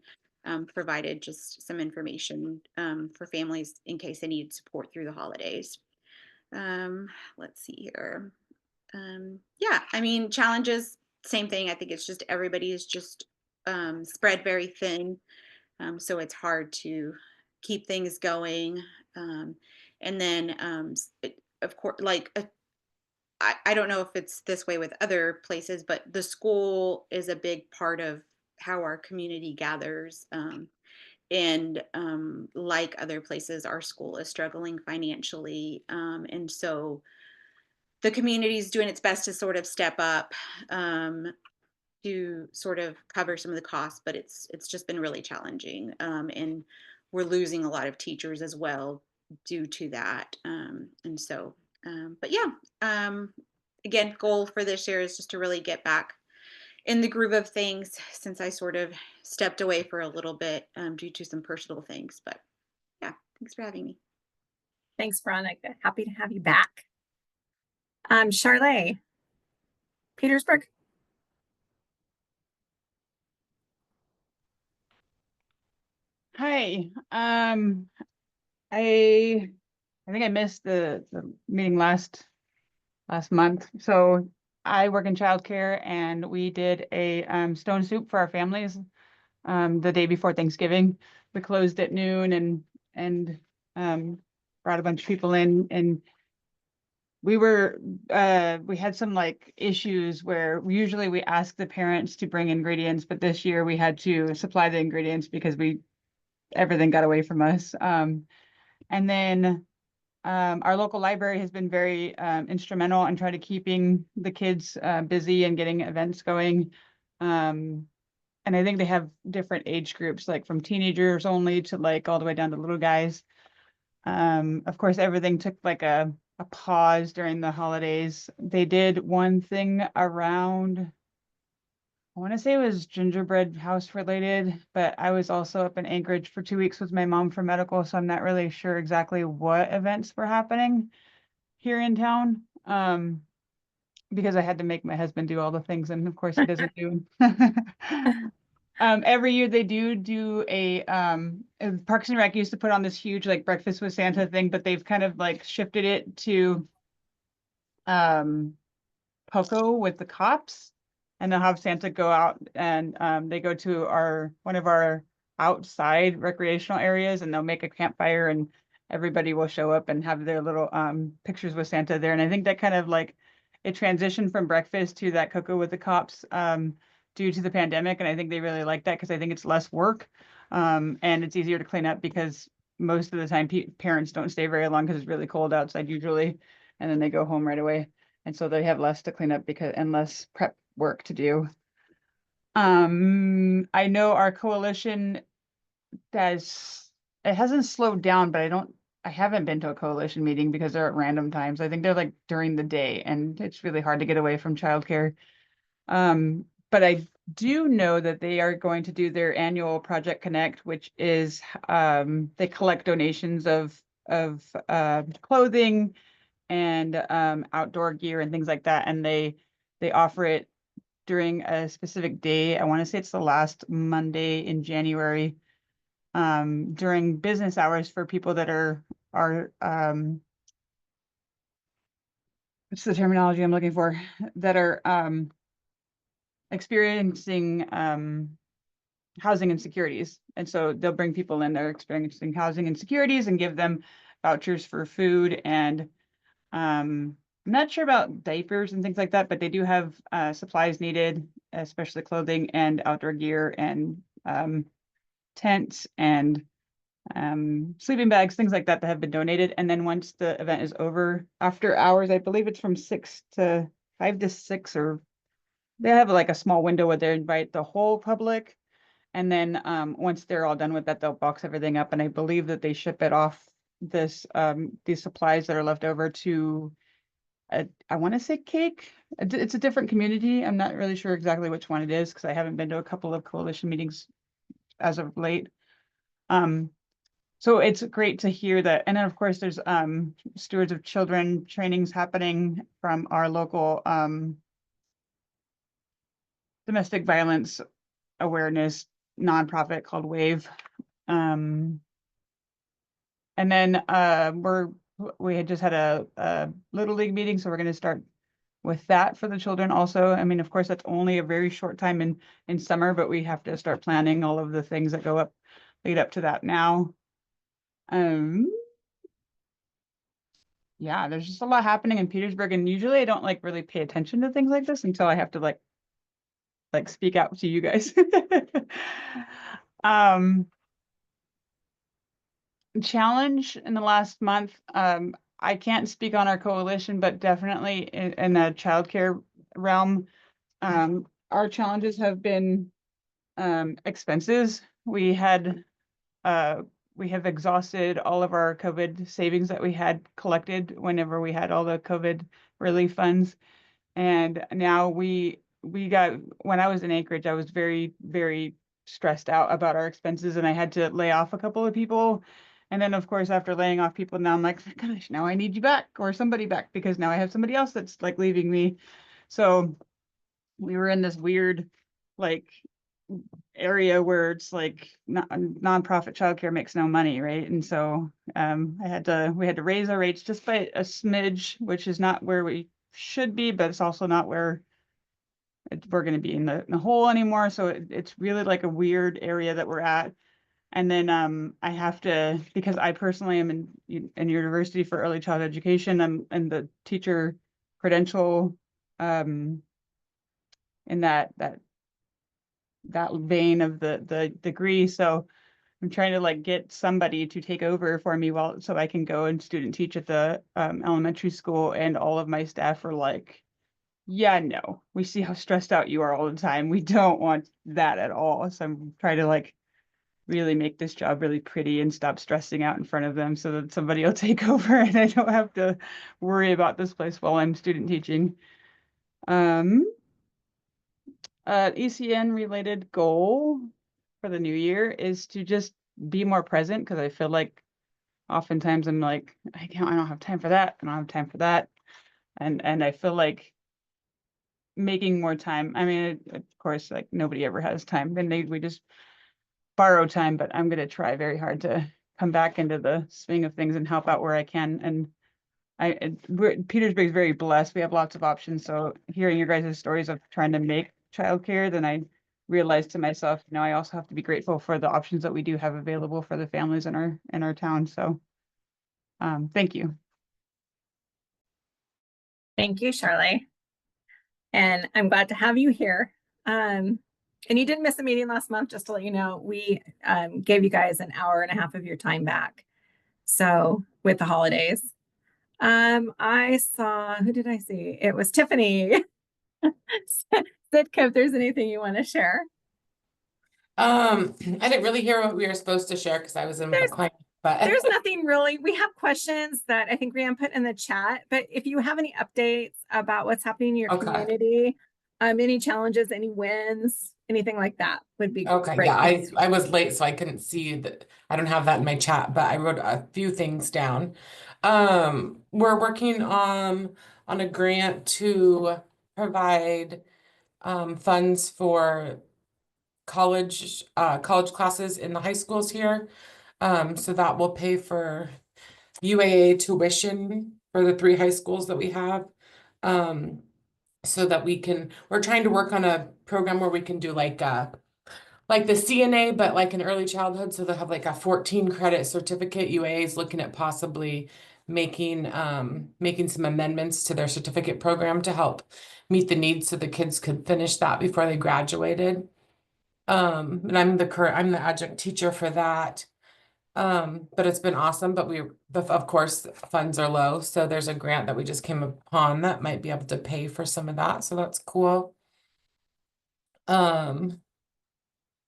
provided just some information for families in case they needed support through the holidays. Let's see here. Yeah, I mean, challenges, same thing. I think it's just everybody is just spread very thin. So it's hard to keep things going. And then, of course, like, I don't know if it's this way with other places, but the school is a big part of how our community gathers. And like other places, our school is struggling financially. And so the community is doing its best to sort of step up to sort of cover some of the costs, but it's just been really challenging. And we're losing a lot of teachers as well due to that. And so, but yeah, again, goal for this year is just to really get back in the groove of things since I sort of stepped away for a little bit due to some personal things. But yeah, thanks for having me. Thanks, Veronica. Happy to have you back. Charlotte, Petersburg. Hi. I think I missed the meeting last month. So I work in childcare, and we did a stone soup for our families the day before Thanksgiving. We closed at noon and brought a bunch of people in, and we had some like issues where usually we ask the parents to bring ingredients, but this year we had to supply the ingredients because everything got away from us. And then our local library has been very instrumental in trying to keeping the kids busy and getting events going. And I think they have different age groups, like from teenagers only to like all the way down to little guys. Of course, everything took like a pause during the holidays. They did one thing around, I want to say it was gingerbread house related, but I was also up in Anchorage for 2 weeks with my mom for medical, so I'm not really sure exactly what events were happening here in town, because I had to make my husband do all the things, and of course he doesn't do. Every year they do a Parks and Rec used to put on this huge like breakfast with Santa thing, but they've kind of like shifted it to Poco with the cops. And they'll have Santa go out, and they go to one of our outside recreational areas, and they'll make a campfire, and everybody will show up and have their little pictures with Santa there. And I think that kind of like it transitioned from breakfast to that cocoa with the cops due to the pandemic. And I think they really like that because I think it's less work and it's easier to clean up because most of the time parents don't stay very long because it's really cold outside usually, and then they go home right away. And so they have less to clean up and less prep work to do. I know our coalition it hasn't slowed down, but I haven't been to a coalition meeting because they're at random times. I think they're like during the day, and it's really hard to get away from childcare. But I do know that they are going to do their annual Project Connect, which is they collect donations of clothing and outdoor gear and things like that, and they offer it during a specific day. I want to say it's the last Monday in January, during business hours for people that are what's the terminology I'm looking for, that are experiencing housing insecurities. And so they'll bring people in that are experiencing housing insecurities and give them vouchers for food. And I'm not sure about diapers and things like that, but they do have supplies needed, especially clothing and outdoor gear and tents and sleeping bags, things like that have been donated. And then once the event is over, after hours, I believe it's from 5 to 6, or they have like a small window where they invite the whole public. And then once they're all done with that, they'll box everything up. And I believe that they ship it off these supplies that are left over to, I want to say Cake. It's a different community. I'm not really sure exactly which one it is because I haven't been to a couple of coalition meetings as of late. So it's great to hear that. And then of course there's Stewards of Children trainings happening from our local domestic violence awareness nonprofit called WAVE. And then we had just had a Little League meeting, so we're going to start with that for the children also. I mean, of course, that's only a very short time in summer, but we have to start planning all of the things that lead up to that now. Yeah, there's just a lot happening in Petersburg, and usually I don't like really pay attention to things like this until I have to like speak out to you guys. Challenge in the last month, I can't speak on our coalition, but definitely in the childcare realm, our challenges have been expenses. We have exhausted all of our COVID savings that we had collected whenever we had all the COVID relief funds. And now when I was in Anchorage, I was very, very stressed out about our expenses, and I had to lay off a couple of people. And then of course, after laying off people, now I'm like, gosh, now I need you back or somebody back, because now I have somebody else that's like leaving me. So we were in this weird like area where it's like nonprofit childcare makes no money, right? And so we had to raise our rates just by a smidge, which is not where we should be, but it's also not where we're going to be in the hole anymore. So it's really like a weird area that we're at. And then I have to, because I personally am in university for early childhood education, I'm in the teacher credential in that vein of the degree. So I'm trying to like get somebody to take over for me so I can go and student teach at the elementary school. And all of my staff are like, yeah, no, we see how stressed out you are all the time. We don't want that at all. So I'm trying to like really make this job really pretty and stop stressing out in front of them so that somebody will take over and I don't have to worry about this place while I'm student teaching. ECN related goal for the new year is to just be more present, because I feel like oftentimes I'm like, I don't have time for that. I don't have time for that. And I feel like making more time. I mean, of course, like nobody ever has time. Then we just borrow time, but I'm going to try very hard to come back into the swing of things and help out where I can. And Petersburg is very blessed. We have lots of options. So hearing your guys' stories of trying to make childcare, then I realized to myself, I also have to be grateful for the options that we do have available for the families in our town. So thank you. Thank you, Shirley. And I'm glad to have you here. And you didn't miss a meeting last month, just to let you know. We gave you guys an hour and a half of your time back. So with the holidays. I saw, who did I see? It was Tiffany. Sitka, if there's anything you want to share. I didn't really hear what we were supposed to share because I was in my client, but there's nothing really. We have questions that I think Rhiannon put in the chat, but if you have any updates about what's happening in your community, Any challenges, any wins, anything like that would be Okay, great. yeah, I was late, so I couldn't see that. I don't have that in my chat, but I wrote a few things down. We're working on a grant to provide funds for college classes in the high schools here. So that will pay for UAA tuition for the 3 high schools that we have. So that we're trying to work on a program where we can do like the CNA, but like in early childhood. So they'll have like a 14 credit certificate. UAA is looking at possibly making some amendments to their certificate program to help meet the needs so the kids could finish that before they graduated. And I'm the adjunct teacher for that. But it's been awesome, but of course, funds are low. So there's a grant that we just came upon that might be able to pay for some of that. So that's cool.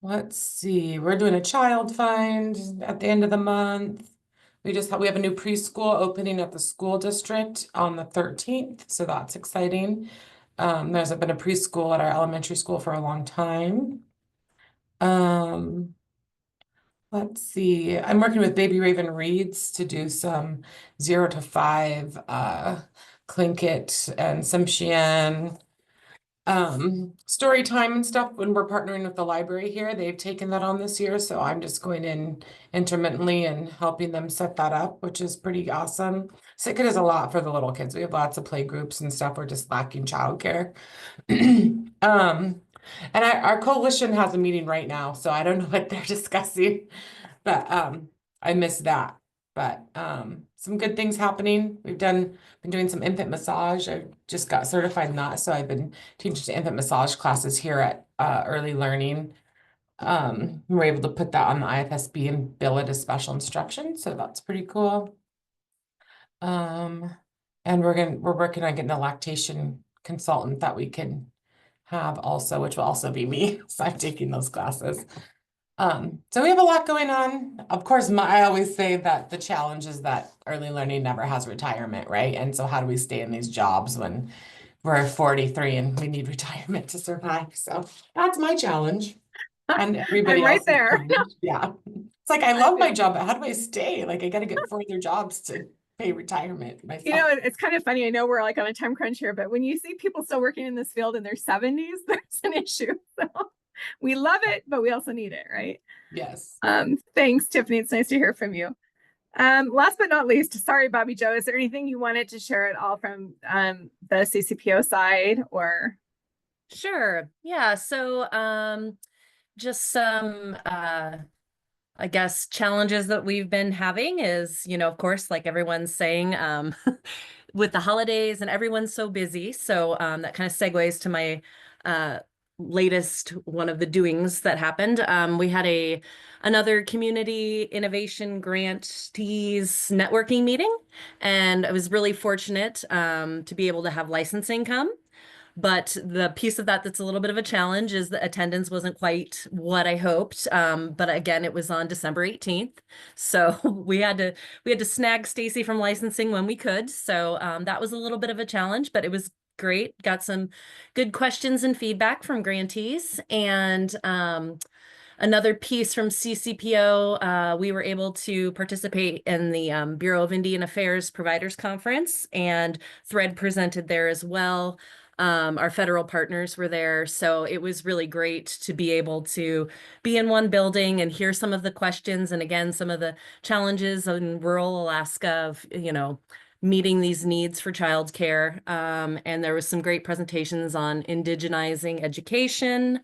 Let's see, we're doing a child find at the end of the month. We have a new preschool opening at the school district on the 13th. So that's exciting. There's been a preschool at our elementary school for a long time. Let's see, I'm working with Baby Raven Reads to do some 0 to 5 Tlingit and Tsimshian story time and stuff. When we're partnering with the library here, they've taken that on this year, so I'm just going in intermittently and helping them set that up, which is pretty awesome. Sitka is a lot for the little kids. We have lots of play groups and stuff. We're just lacking childcare. And our coalition has a meeting right now, so I don't know what they're discussing, but I missed that. But some good things happening. We've been doing some infant massage. I just got certified in that, so I've been teaching infant massage classes here at Early Learning. We're able to put that on the IFSB and bill it as special instruction, so that's pretty cool. And we're working on getting a lactation consultant that we can have also, which will also be me. So I'm taking those classes. So we have a lot going on. Of course, I always say that the challenge is that early learning never has retirement, right? And so how do we stay in these jobs when we're 43 and we need retirement to survive? So that's my challenge. And everybody I'm right else's there. challenge. Yeah. It's like, I love my job, but how do I stay? Like, I got to get further jobs to pay retirement myself. You know, it's kind of funny. I know we're like on a time crunch here, but when you see people still working in this field in their 70s, there's an issue. So we love it, but we also need it, right? Yes. Thanks, Tiffany. It's nice to hear from you. Last but not least, sorry, Bobby Joe, is there anything you wanted to share at all from the CCPO side or? Sure. Yeah. So just some I guess challenges that we've been having is, of course, like everyone's saying, with the holidays and everyone's so busy. So that kind of segues to my latest one of the doings that happened. We had another community innovation grantees networking meeting, and I was really fortunate to be able to have licensing come. But the piece of that that's a little bit of a challenge is the attendance wasn't quite what I hoped. But again, it was on December 18th. So we had to snag Stacy from licensing when we could. So that was a little bit of a challenge, but it was great. Got some good questions and feedback from grantees. And another piece from CCPO, we were able to participate in the Bureau of Indian Affairs Providers Conference, and Thread presented there as well. Our federal partners were there. So it was really great to be able to be in one building and hear some of the questions. And again, some of the challenges in rural Alaska of, meeting these needs for childcare. And there was some great presentations on indigenizing education.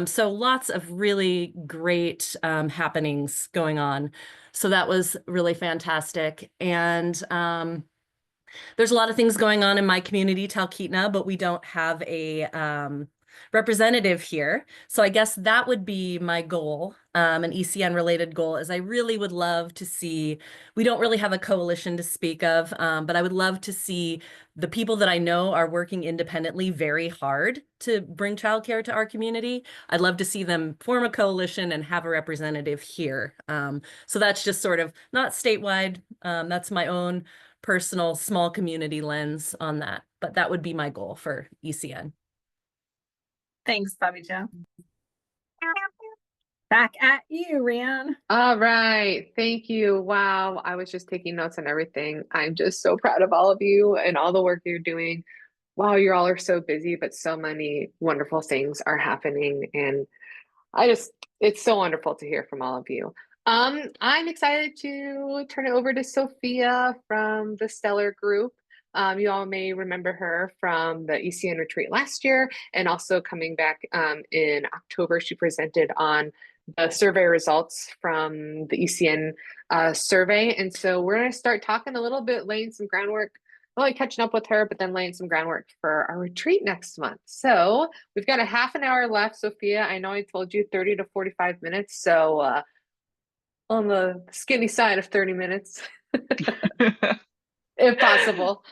So lots of really great happenings going on. So that was really fantastic. And there's a lot of things going on in my community, Talkeetna, but we don't have a representative here. So I guess that would be my goal, an ECN related goal, is I really would love to see, we don't really have a coalition to speak of, but I would love to see the people that I know are working independently very hard to bring childcare to our community. I'd love to see them form a coalition and have a representative here. So that's just sort of not statewide. That's my own personal small community lens on that, but that would be my goal for ECN. Thanks, Bobby Joe. Back at you, Rian. All right. Thank you. Wow. I was just taking notes on everything. I'm just so proud of all of you and all the work you're doing. Wow, you all are so busy, but so many wonderful things are happening. And it's so wonderful to hear from all of you. I'm excited to turn it over to Sophia from the Stellar Group. You all may remember her from the ECN retreat last year, and also coming back in October, she presented on the survey results from the ECN survey. And so we're going to start talking a little bit, laying some groundwork, not only catching up with her, but then laying some groundwork for our retreat next month. So we've got a half an hour left, Sophia. I know I told you 30 to 45 minutes. So on the skinny side of 30 minutes, if possible.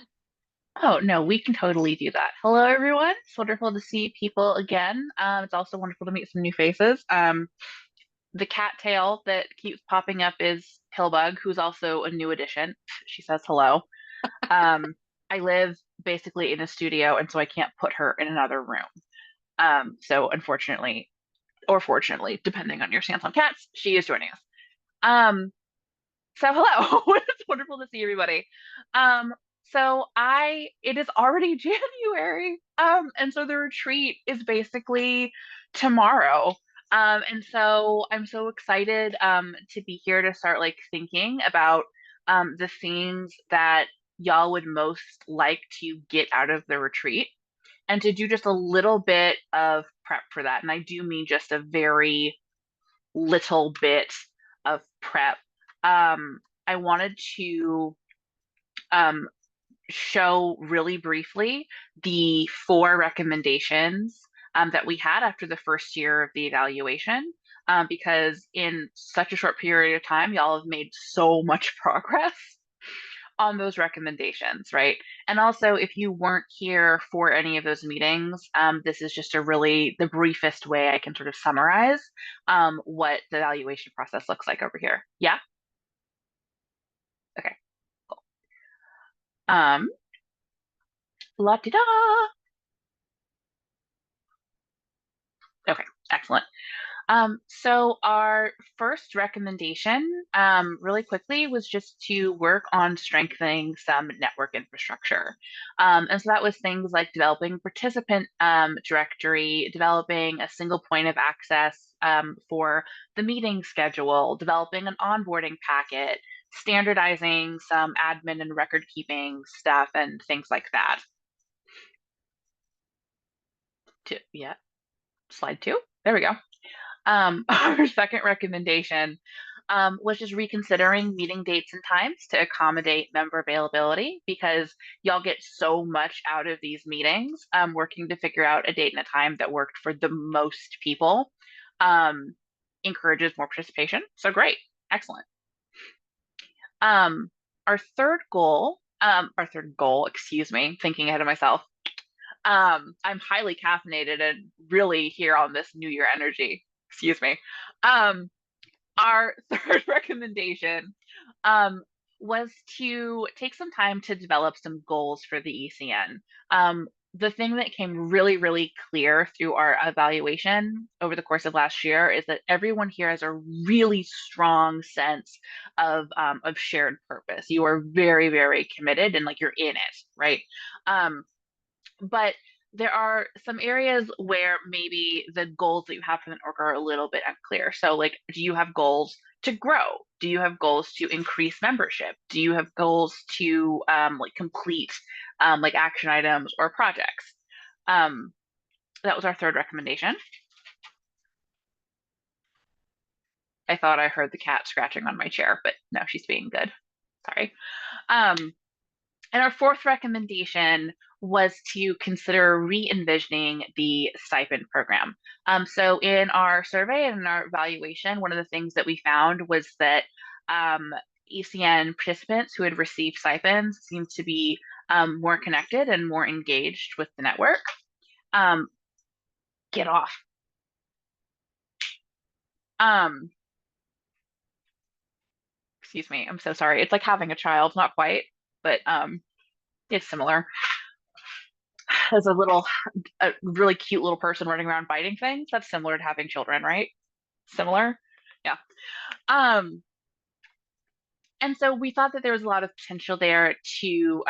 Oh, no, we can totally do that. Hello, everyone. It's wonderful to see people again. It's also wonderful to meet some new faces. The cattail that keeps popping up is Pillbug, who's also a new addition. She says hello. I live basically in a studio, and so I can't put her in another room. So unfortunately, or fortunately, depending on your stance on cats, she is joining us. So hello, it's wonderful to see everybody. It is already January, and so the retreat is basically tomorrow. And so I'm so excited to be here to start like thinking about the things that y'all would most like to get out of the retreat, and to do just a little bit of prep for that. And I do mean just a very little bit of prep. I wanted to show really briefly the 4 recommendations that we had after the first year of the evaluation, because in such a short period of time, y'all have made so much progress on those recommendations, right? And also, if you weren't here for any of those meetings, this is just the briefest way I can sort of summarize what the evaluation process looks like over here. Yeah? Okay, cool. La-di-da! Okay, excellent. So our first recommendation, really quickly, was just to work on strengthening some network infrastructure. And so that was things like developing participant directory, developing a single point of access for the meeting schedule, developing an onboarding packet, standardizing some admin and record keeping stuff, and things like that. Yeah, slide 2. There we go. Our second recommendation was just reconsidering meeting dates and times to accommodate member availability, because y'all get so much out of these meetings. Working to figure out a date and a time that worked for the most people encourages more participation. So great, excellent. Our third goal, excuse me, thinking ahead of myself. I'm highly caffeinated and really here on this New Year energy. Excuse me. Our third recommendation was to take some time to develop some goals for the ECN. The thing that came really, really clear through our evaluation over the course of last year is that everyone here has a really strong sense of shared purpose. You are very, very committed and like you're in it, right? But there are some areas where maybe the goals that you have for the org are a little bit unclear. So like, do you have goals to grow? Do you have goals to increase membership? Do you have goals to like complete like action items or projects? That was our third recommendation. I thought I heard the cat scratching on my chair, but no, she's being good. Sorry. And our fourth recommendation was to consider re-envisioning the stipend program. So in our survey and in our evaluation, one of the things that we found was that ECN participants who had received stipends seemed to be more connected and more engaged with the network. Get off. Excuse me, I'm so sorry. It's like having a child, not quite, but it's similar. as a really cute little person running around biting things. That's similar to having children, right? Similar? Yeah. And so we thought that there was a lot of potential there to,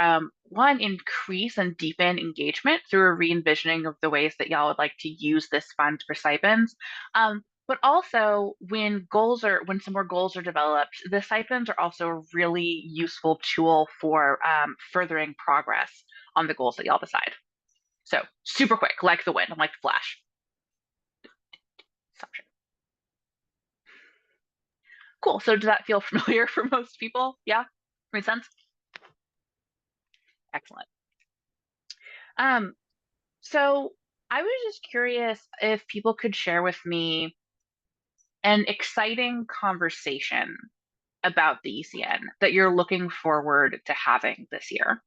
one, increase and deepen engagement through a re-envisioning of the ways that y'all would like to use this fund for stipends. But also when some more goals are developed, the stipends are also a really useful tool for furthering progress on the goals that y'all decide. So super quick, like the wind, like the flash. Assumption. Cool. So does that feel familiar for most people? Yeah? Makes sense? Excellent. So I was just curious if people could share with me an exciting conversation about the ECN that you're looking forward to having this year.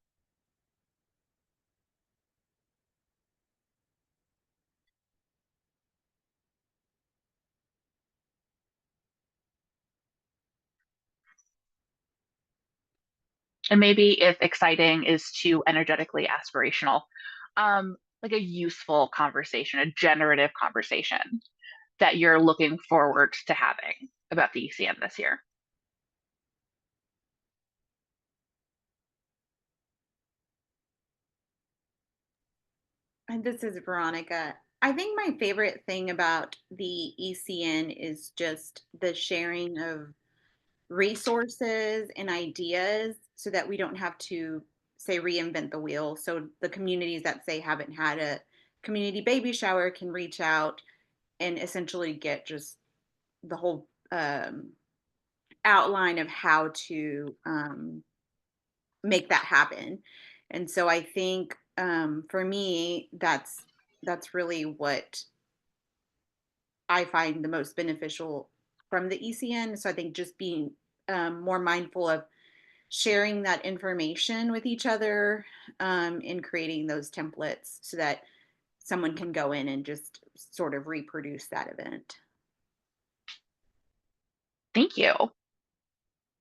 And maybe if exciting is too energetically aspirational, like a useful conversation, a generative conversation that you're looking forward to having about the ECN this year. And this is Veronica. I think my favorite thing about the ECN is just the sharing of resources and ideas so that we don't have to, say, reinvent the wheel. So the communities that, say, haven't had a community baby shower can reach out and essentially get just the whole outline of how to make that happen. And so I think for me, that's really what I find the most beneficial from the ECN. So I think just being more mindful of sharing that information with each other and creating those templates so that someone can go in and just sort of reproduce that event. Thank you.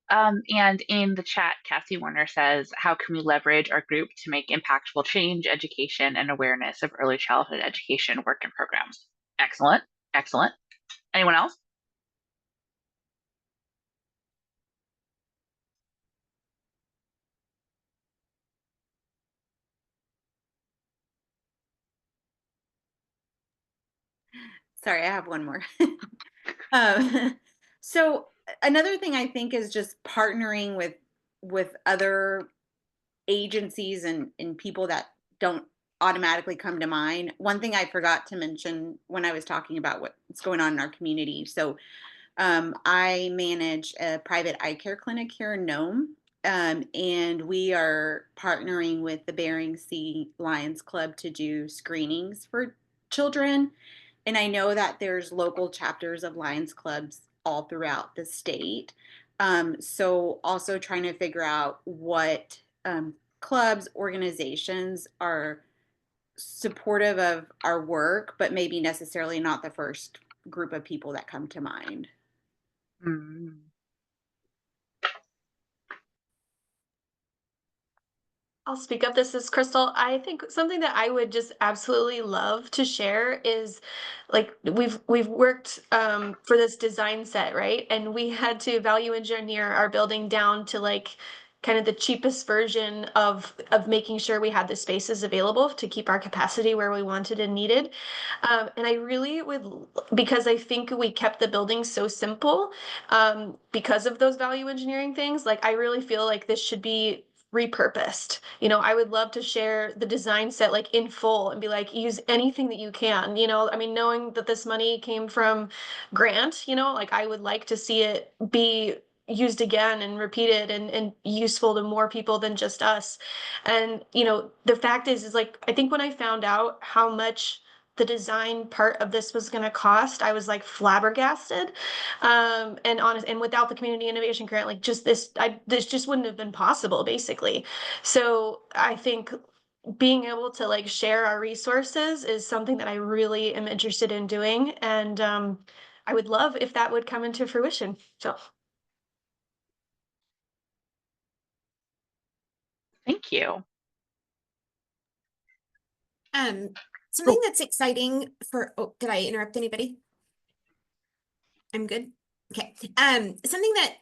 And in the chat, Cassie Warner says, how can we leverage our group to make impactful change, education, and awareness of early childhood education work and programs? Excellent. Excellent. Anyone else? Sorry, I have one more. So another thing I think is just partnering with other agencies and people that don't automatically come to mind. One thing I forgot to mention when I was talking about what's going on in our community. So I manage a private eye care clinic here in Nome. And we are partnering with the Bering Sea Lions Club to do screenings for children. And I know that there's local chapters of Lions Clubs all throughout the state. So also trying to figure out what clubs, organizations are supportive of our work, but maybe necessarily not the first group of people that come to mind. Mm. I'll speak up. This is Crystal. I think something that I would just absolutely love to share is like we've worked for this design set, right? And we had to value engineer our building down to like kind of the cheapest version of making sure we had the spaces available to keep our capacity where we wanted and needed. And I really would, because I think we kept the building so simple because of those value engineering things, like I really feel like this should be repurposed. You know, I would love to share the design set like in full and be like, use anything that you can, you know, I mean, knowing that this money came from grant, you know, like I would like to see it be used again and repeated and useful to more people than just us. And, you know, the fact is like, I think when I found out how much the design part of this was going to cost, I was like flabbergasted. And without the community innovation grant, like just this just wouldn't have been possible basically. So I think being able to like share our resources is something that I really am interested in doing. And I would love if that would come into fruition. So thank you. Something that's exciting for, oh, did I interrupt anybody? I'm good. Okay. Something that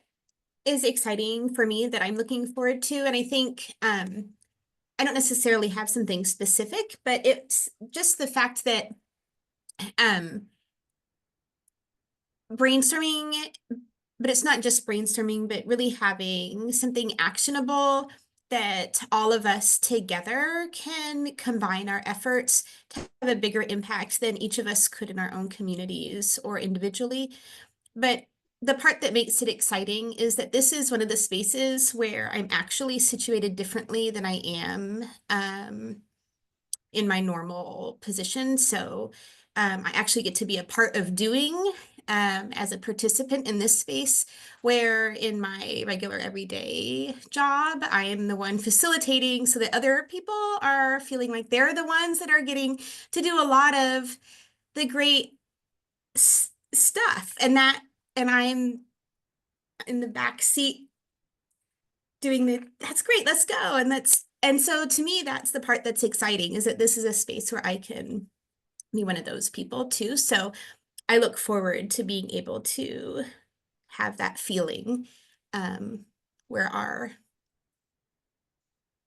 is exciting for me that I'm looking forward to, and I think I don't necessarily have something specific, but it's just the fact that brainstorming, but it's not just brainstorming, but really having something actionable that all of us together can combine our efforts to have a bigger impact than each of us could in our own communities or individually. But the part that makes it exciting is that this is one of the spaces where I'm actually situated differently than I am in my normal position. So I actually get to be a part of doing as a participant in this space, where in my regular everyday job, I am the one facilitating so that other people are feeling like they're the ones that are getting to do a lot of the great stuff. And I'm in the back seat doing that's great, let's go. And so to me, that's the part that's exciting, is that this is a space where I can be one of those people too. So I look forward to being able to have that feeling where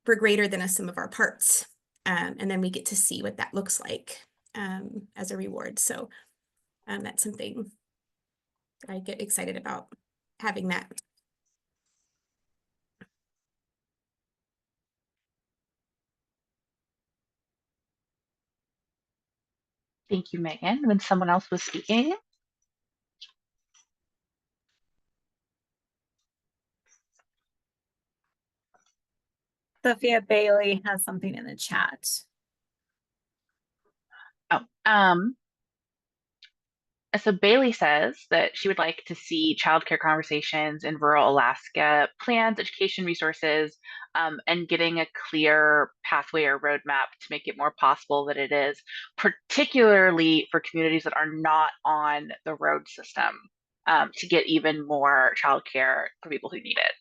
we're greater than a sum of our parts. And then we get to see what that looks like as a reward. So that's something I get excited about, having that. Thank you, Megan. When someone else was speaking. Sophia Bailey has something in the chat. Oh, so Bailey says that she would like to see childcare conversations in rural Alaska, plans, education resources, and getting a clear pathway or roadmap to make it more possible that it is, particularly for communities that are not on the road system, to get even more childcare for people who need it.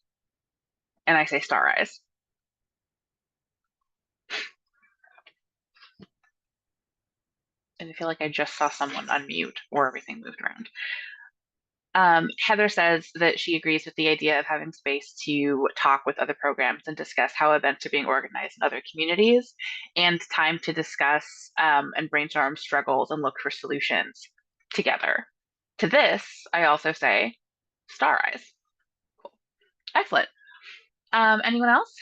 And I say star eyes. And I feel like I just saw someone unmute or everything moved around. Heather says that she agrees with the idea of having space to talk with other programs and discuss how events are being organized in other communities, and time to discuss and brainstorm struggles and look for solutions together. To this, I also say star eyes. Cool. Excellent. Anyone else?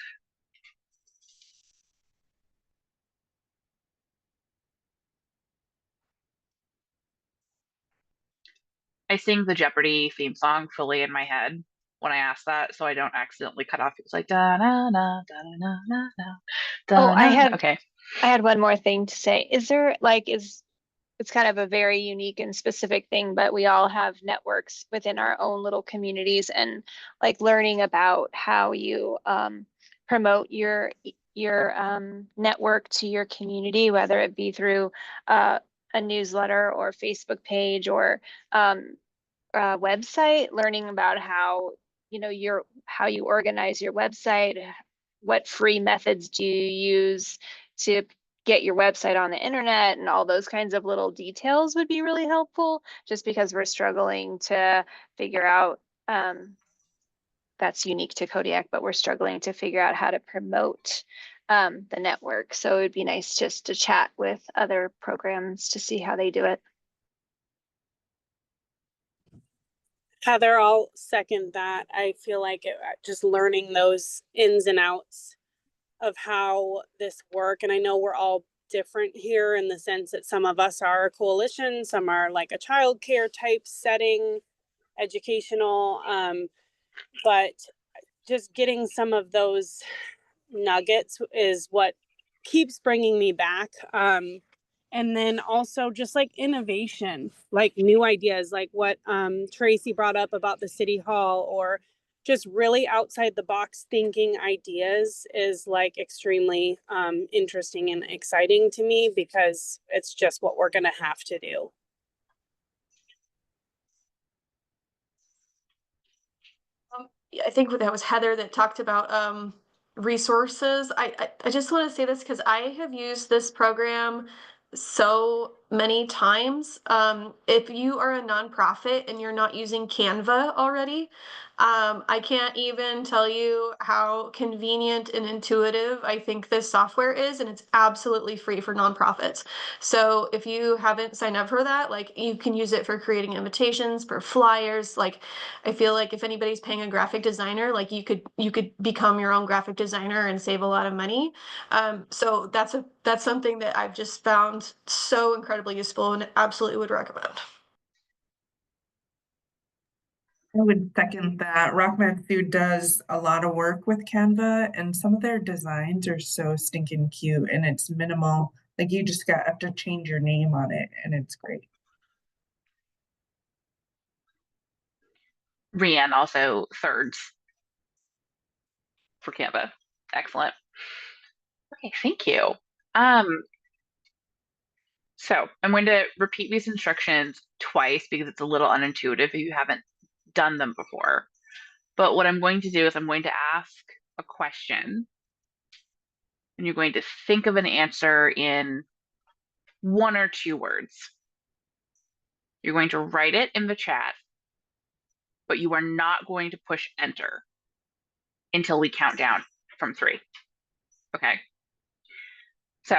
I sing the Jeopardy theme song fully in my head when I ask that, so I don't accidentally cut off. It's like da na na da na na na. Oh, I had one more thing to say. Is there it's kind of a very unique and specific thing, but we all have networks within our own little communities, and like learning about how you promote your network to your community, whether it be through a newsletter or Facebook page or website, learning about how how you organize your website, what free methods do you use to get your website on the internet, and all those kinds of little details would be really helpful, just because we're struggling to figure out that's unique to Kodiak, but we're struggling to figure out how to promote the network. So it would be nice just to chat with other programs to see how they do it. Heather, I'll second that. I feel like just learning those ins and outs of how this work, and I know we're all different here in the sense that some of us are a coalition, some are like a childcare type setting, educational, but just getting some of those nuggets is what keeps bringing me back. And then also just like innovation, like new ideas, like what Tracy brought up about the city hall, or just really outside the box thinking ideas is like extremely interesting and exciting to me, because it's just what we're going to have to do. I think that was Heather that talked about resources. I just want to say this because I have used this program so many times. If you are a nonprofit and you're not using Canva already, I can't even tell you how convenient and intuitive I think this software is, and it's absolutely free for nonprofits. So if you haven't signed up for that, like you can use it for creating invitations, for flyers. Like I feel like if anybody's paying a graphic designer, like you could become your own graphic designer and save a lot of money. So that's something that I've just found so incredibly useful and absolutely would recommend. I would second that. Rock Matsu does a lot of work with Canva, and some of their designs are so stinking cute, and it's minimal. Like you just have to change your name on it, and it's great. Rianne also thirds for Canva. Excellent. Okay, thank you. So I'm going to repeat these instructions twice because it's a little unintuitive if you haven't done them before. But what I'm going to do is I'm going to ask a question, and you're going to think of an answer in 1 or 2 words. You're going to write it in the chat, but you are not going to push enter until we count down from 3. Okay. So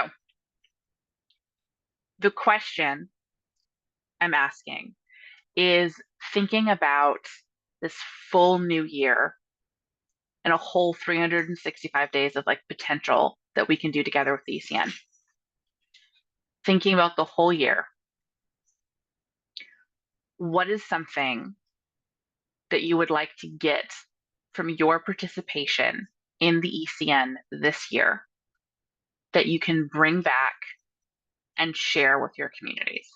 the question I'm asking is thinking about this full new year and a whole 365 days of like potential that we can do together with the ECN. Thinking about the whole year. What is something that you would like to get from your participation in the ECN this year that you can bring back and share with your communities?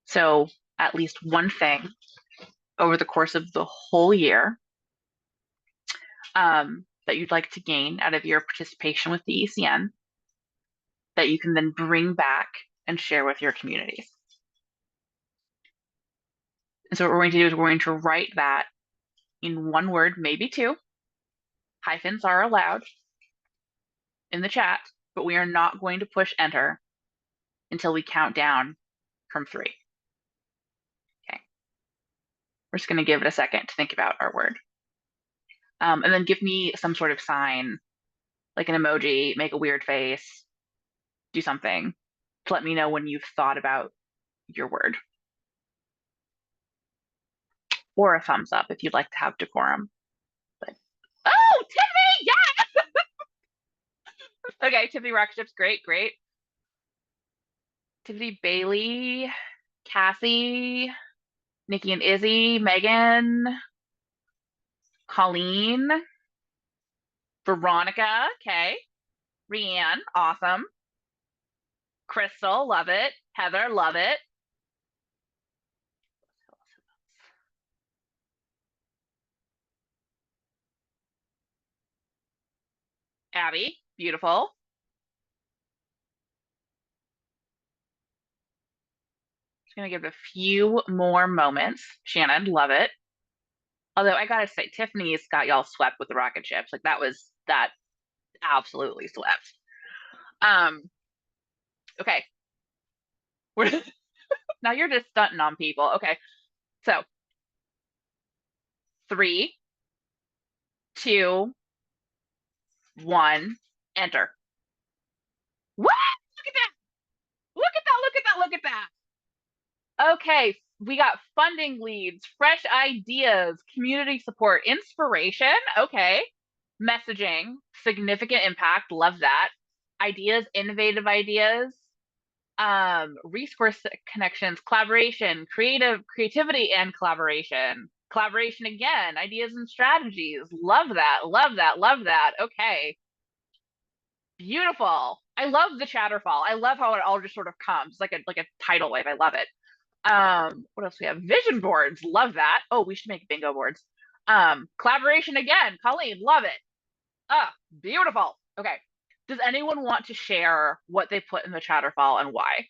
So at least one thing over the course of the whole year that you'd like to gain out of your participation with the ECN that you can then bring back and share with your communities. And so what we're going to do is we're going to write that in 1 word, maybe 2. Hyphens are allowed in the chat, but we are not going to push enter until we count down from 3. Okay. We're just going to give it a second to think about our word. And then give me some sort of sign, like an emoji, make a weird face, do something to let me know when you've thought about your word. Or a thumbs up if you'd like to have decorum. But, oh, Tiffany, yes! Okay, Tiffany Rockship's great, great. Tiffany, Bailey, Cassie, Nikki and Izzy, Megan, Colleen, Veronica, okay. Rianne, awesome. Crystal, love it. Heather, love it. Abby, beautiful. Just gonna give it a few more moments. Shannon, love it. Although I gotta say, Tiffany's got y'all swept with the rocket ships. Like that absolutely swept. Okay. Now you're just stunting on people. Okay. So 3, 2, 1, enter. What? Look at that. Look at that. Look at that. Look at that. Okay. We got funding leads, fresh ideas, community support, inspiration. Okay. Messaging, significant impact. Love that. Ideas, innovative ideas. Resource connections, collaboration, creativity and collaboration again, ideas and strategies. Love that, love that, love that. Okay, beautiful. I love the chatterfall. I love how it all just sort of comes like a tidal wave. I love it. What else we have? Vision boards, love that. Oh, we should make bingo boards. Collaboration again, Colleen, love it. Beautiful. Okay, does anyone want to share what they put in the chatterfall and why?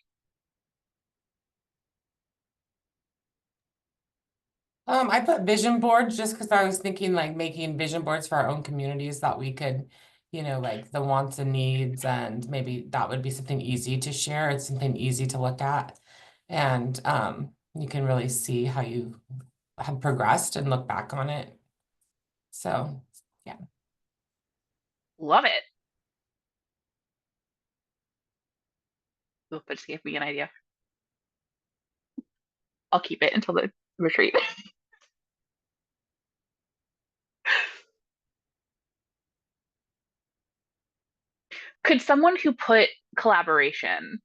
I put vision boards just because I was thinking like making vision boards for our own communities that we could, like the wants and needs, and maybe that would be something easy to share. It's something easy to look at. And you can really see how you have progressed and look back on it. So, yeah. Love it. Ooh, that just gave me an idea. I'll keep it until the retreat. Could someone who put collaboration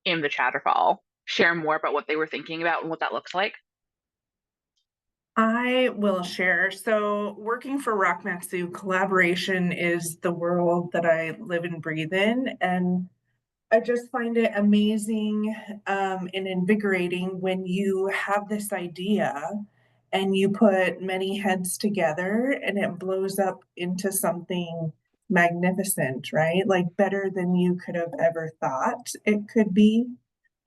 in the chatterfall share more about what they were thinking about and what that looks like? I will share. So working for Rock Matsu, collaboration is the world that I live and breathe in. And I just find it amazing and invigorating when you have this idea and you put many heads together and it blows up into something magnificent, right? Like better than you could have ever thought it could be.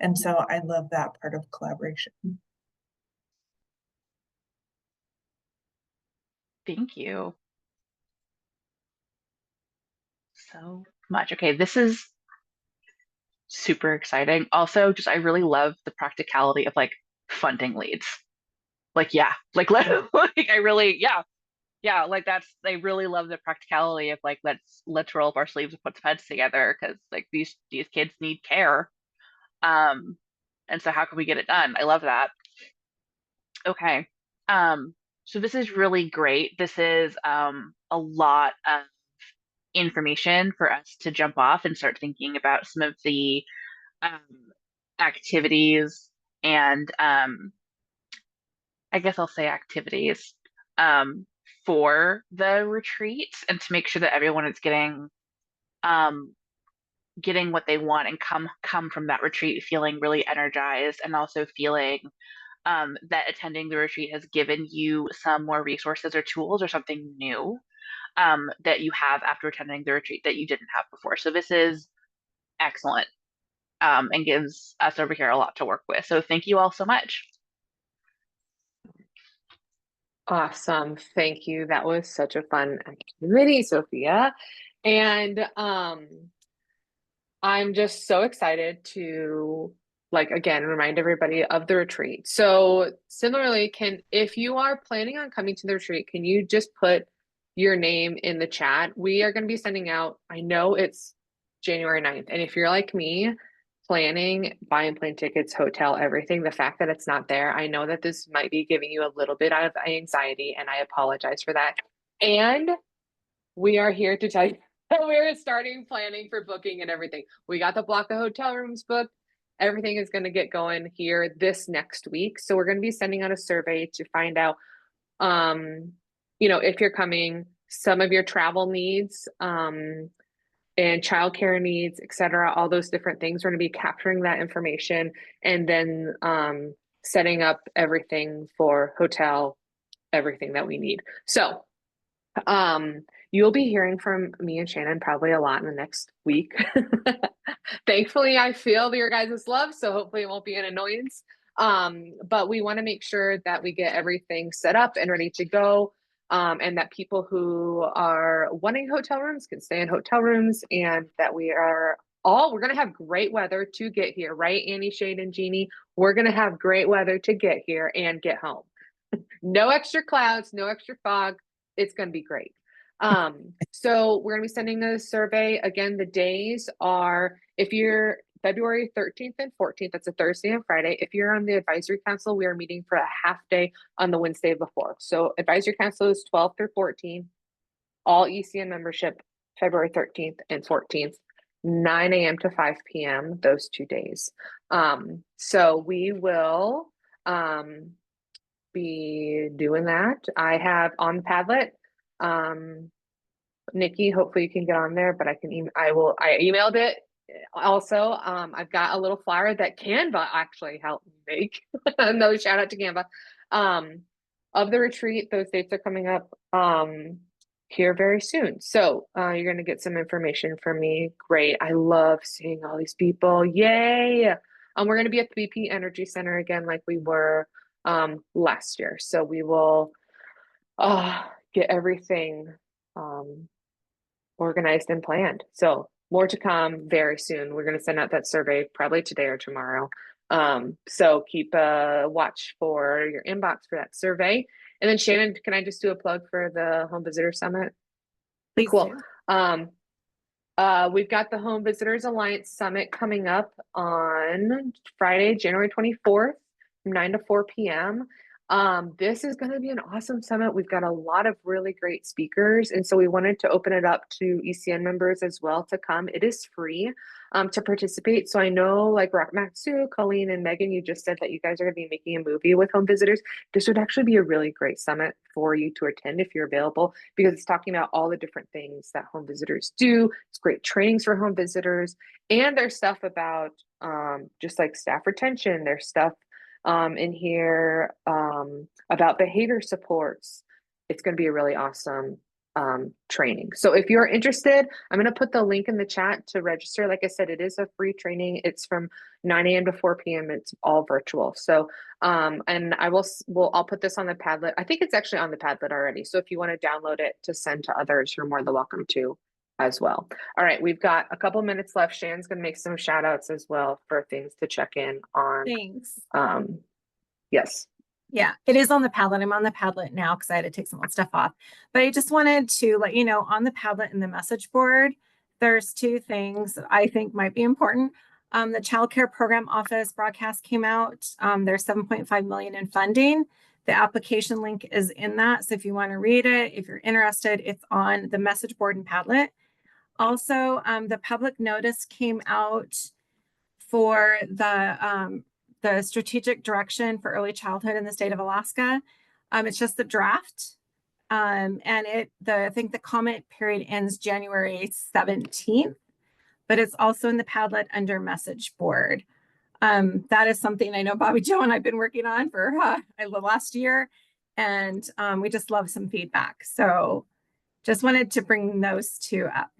And so I love that part of collaboration. Thank you so much. Okay, this is super exciting. Also, just I really love the practicality of like funding leads. Like, yeah, like, like I really, yeah, like I really love the practicality of like let's roll up our sleeves and put some heads together because like these kids need care. And so how can we get it done? I love that. Okay. So this is really great. This is a lot of information for us to jump off and start thinking about some of the um, activities and I guess I'll say activities for the retreat and to make sure that everyone is um, getting what they want and come from that retreat feeling really energized and also feeling that attending the retreat has given you some more resources or tools or something new that you have after attending the retreat that you didn't have before. So this is excellent and gives us over here a lot to work with. So thank you all so much. Awesome. Thank you. That was such a fun activity, Sophia. And I'm just so excited to again remind everybody of the retreat. So similarly, if you are planning on coming to the retreat, can you just put your name in the chat? We are going to be sending out, I know it's January 9th, and if you're like me, planning, buying plane tickets, hotel, everything, the fact that it's not there, I know that this might be giving you a little bit of anxiety, and I apologize for that. And we are here to tell you we're starting planning for booking and everything. We got the block of hotel rooms booked. Everything is going to get going here this next week. So we're going to be sending out a survey to find out, if you're coming, some of your travel needs, and childcare needs, etc. All those different things. We're going to be capturing that information and then setting up everything for hotel, everything that we need. So you'll be hearing from me and Shannon probably a lot in the next week. Thankfully, I feel your guys' love, so hopefully it won't be an annoyance. But we want to make sure that we get everything set up and ready to go, and that people who are wanting hotel rooms can stay in hotel rooms, and that we're going to have great weather to get here, right, Annie, Shade, and Jeannie? We're going to have great weather to get here and get home. No extra clouds, no extra fog. It's going to be great. So we're going to be sending a survey. Again, the days are, if you're February 13th and 14th, that's a Thursday and Friday. If you're on the advisory council, we are meeting for a half day on the Wednesday before. So advisory council is 12 through 14. All ECN membership, February 13th and 14th, 9 a.m. to 5 p.m. those 2 days. So we will be doing that. I have on Padlet. Nikki, hopefully you can get on there, but I emailed it. Also, I've got a little flyer that Canva actually helped me make. Another shout out to Canva. Of the retreat, those dates are coming up here very soon. So you're going to get some information from me. Great. I love seeing all these people. Yay. We're going to be at the BP Energy Center again, like we were last year. So we will get everything organized and planned. So more to come very soon. We're going to send out that survey probably today or tomorrow. So keep a watch for your inbox for that survey. And then Shannon, can I just do a plug for the Home Visitor Summit? Please cool. do. We've got the Home Visitors Alliance Summit coming up on Friday, January 24th from 9 to 4 p.m. This is going to be an awesome summit. We've got a lot of really great speakers. And so we wanted to open it up to ECN members as well to come. It is free to participate. So I know like Matsu, Colleen, and Megan, you just said that you guys are going to be making a movie with home visitors. This would actually be a really great summit for you to attend if you're available, because it's talking about all the different things that home visitors do. It's great trainings for home visitors. And there's stuff about just like staff retention. There's stuff in here about behavior supports. It's going to be a really awesome training. So if you're interested, I'm going to put the link in the chat to register. Like I said, it is a free training. It's from 9 a.m. to 4 p.m. It's all virtual. So and I'll put this on the Padlet. I think it's actually on the Padlet already. So if you want to download it to send to others, you're more than welcome to as well. All right, we've got a couple minutes left. Shannon's going to make some shout outs as well for things to check in on. Thanks. Yes. Yeah, it is on the Padlet. I'm on the Padlet now because I had to take some old stuff off. But I just wanted to let you know, on the Padlet and the message board, there's two things that I think might be important. The Child Care Program Office broadcast came out. There's $7.5 million in funding. The application link is in that. So if you want to read it, if you're interested, it's on the message board and Padlet. Also, the public notice came out for the strategic direction for early childhood in the state of Alaska. It's just the draft. And I think the comment period ends January 17th, but it's also in the Padlet under message board. That is something I know Bobby Joe and I've been working on for the last year. And we just love some feedback. So just wanted to bring those two up.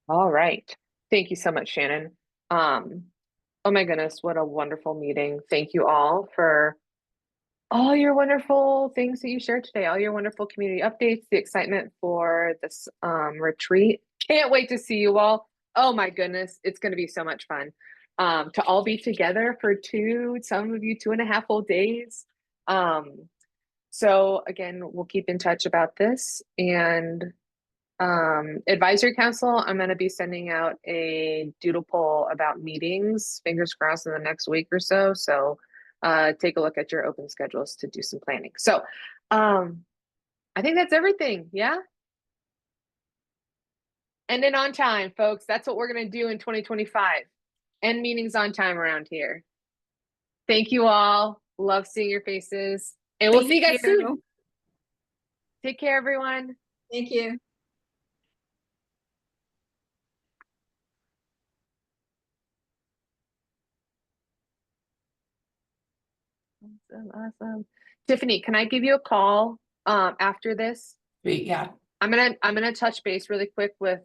All right. Thank you so much, Shannon. Oh my goodness, what a wonderful meeting. Thank you all for all your wonderful things that you shared today, all your wonderful community updates, the excitement for this retreat. Can't wait to see you all. Oh my goodness, it's going to be so much fun to all be together for some of you 2.5 whole days. So again, we'll keep in touch about this. And advisory council, I'm going to be sending out a doodle poll about meetings, fingers crossed, in the next week or so. So take a look at your open schedules to do some planning. So I think that's everything. Yeah. And then on time, folks. That's what we're going to do in 2025. End meetings on time around here. Thank you all. Love seeing your faces. And we'll see you guys soon. Take care, everyone. Thank you. Awesome. Tiffany, can I give you a call after this? Yeah. I'm gonna touch base really quick with